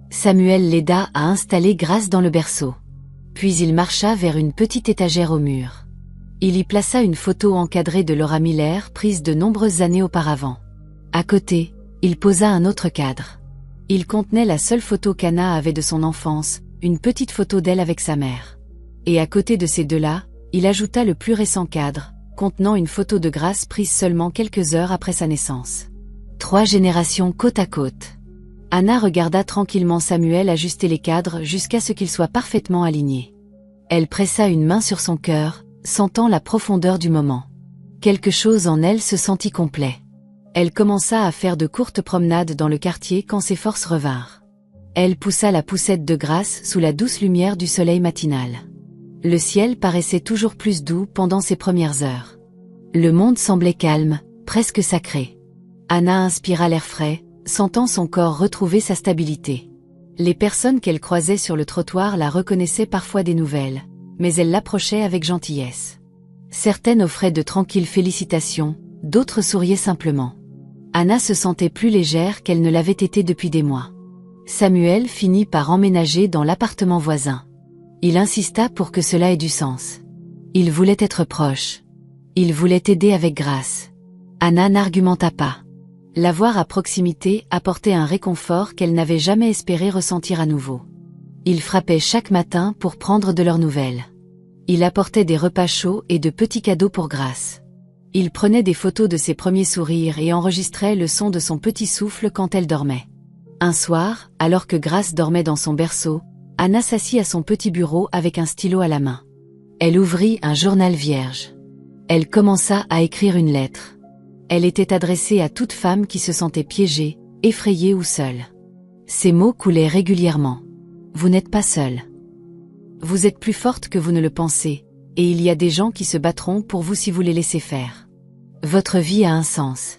Samuel l'aida à installer Grace dans le berceau. Puis il marcha vers une petite étagère au mur. Il y plaça une photo encadrée de Laura Miller prise de nombreuses années auparavant. À côté, il posa un autre cadre. Il contenait la seule photo qu'Anna avait de son enfance, une petite photo d'elle avec sa mère. Et à côté de ces deux-là, il ajouta le plus récent cadre, contenant une photo de Grace prise seulement quelques heures après sa naissance. 3 générations côte à côte. Anna regarda tranquillement Samuel ajuster les cadres jusqu'à ce qu'ils soient parfaitement alignés. Elle pressa une main sur son cœur, sentant la profondeur du moment. Quelque chose en elle se sentit complet. Elle commença à faire de courtes promenades dans le quartier quand ses forces revinrent. Elle poussa la poussette de Grace sous la douce lumière du soleil matinal. Le ciel paraissait toujours plus doux pendant ces premières heures. Le monde semblait calme, presque sacré. Anna inspira l'air frais, sentant son corps retrouver sa stabilité. Les personnes qu'elle croisait sur le trottoir la reconnaissaient parfois des nouvelles, mais elle l'approchait avec gentillesse. Certaines offraient de tranquilles félicitations, d'autres souriaient simplement. Anna se sentait plus légère qu'elle ne l'avait été depuis des mois. Samuel finit par emménager dans l'appartement voisin. Il insista pour que cela ait du sens. Il voulait être proche. Il voulait aider avec grâce. Anna n'argumenta pas. L'avoir à proximité apportait un réconfort qu'elle n'avait jamais espéré ressentir à nouveau. Il frappait chaque matin pour prendre de leurs nouvelles. Il apportait des repas chauds et de petits cadeaux pour Grace. Il prenait des photos de ses premiers sourires et enregistrait le son de son petit souffle quand elle dormait. Un soir, alors que Grace dormait dans son berceau, Anna s'assit à son petit bureau avec un stylo à la main. Elle ouvrit un journal vierge. Elle commença à écrire une lettre. Elle était adressée à toute femme qui se sentait piégée, effrayée ou seule. Ces mots coulaient régulièrement. Vous n'êtes pas seule. Vous êtes plus forte que vous ne le pensez, et il y a des gens qui se battront pour vous si vous les laissez faire. Votre vie a un sens.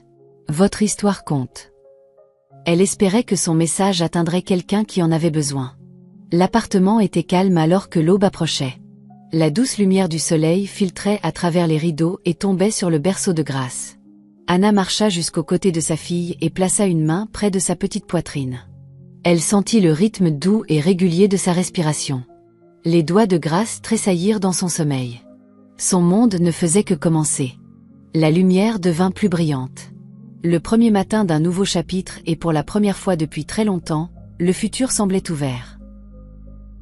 Votre histoire compte. Elle espérait que son message atteindrait quelqu'un qui en avait besoin. L'appartement était calme alors que l'aube approchait. La douce lumière du soleil filtrait à travers les rideaux et tombait sur le berceau de Grace. Anna marcha jusqu'aux côtés de sa fille et plaça une main près de sa petite poitrine. Elle sentit le rythme doux et régulier de sa respiration. Les doigts de Grace tressaillirent dans son sommeil. Son monde ne faisait que commencer. La lumière devint plus brillante. Le premier matin d'un nouveau chapitre et pour la première fois depuis très longtemps, le futur semblait ouvert.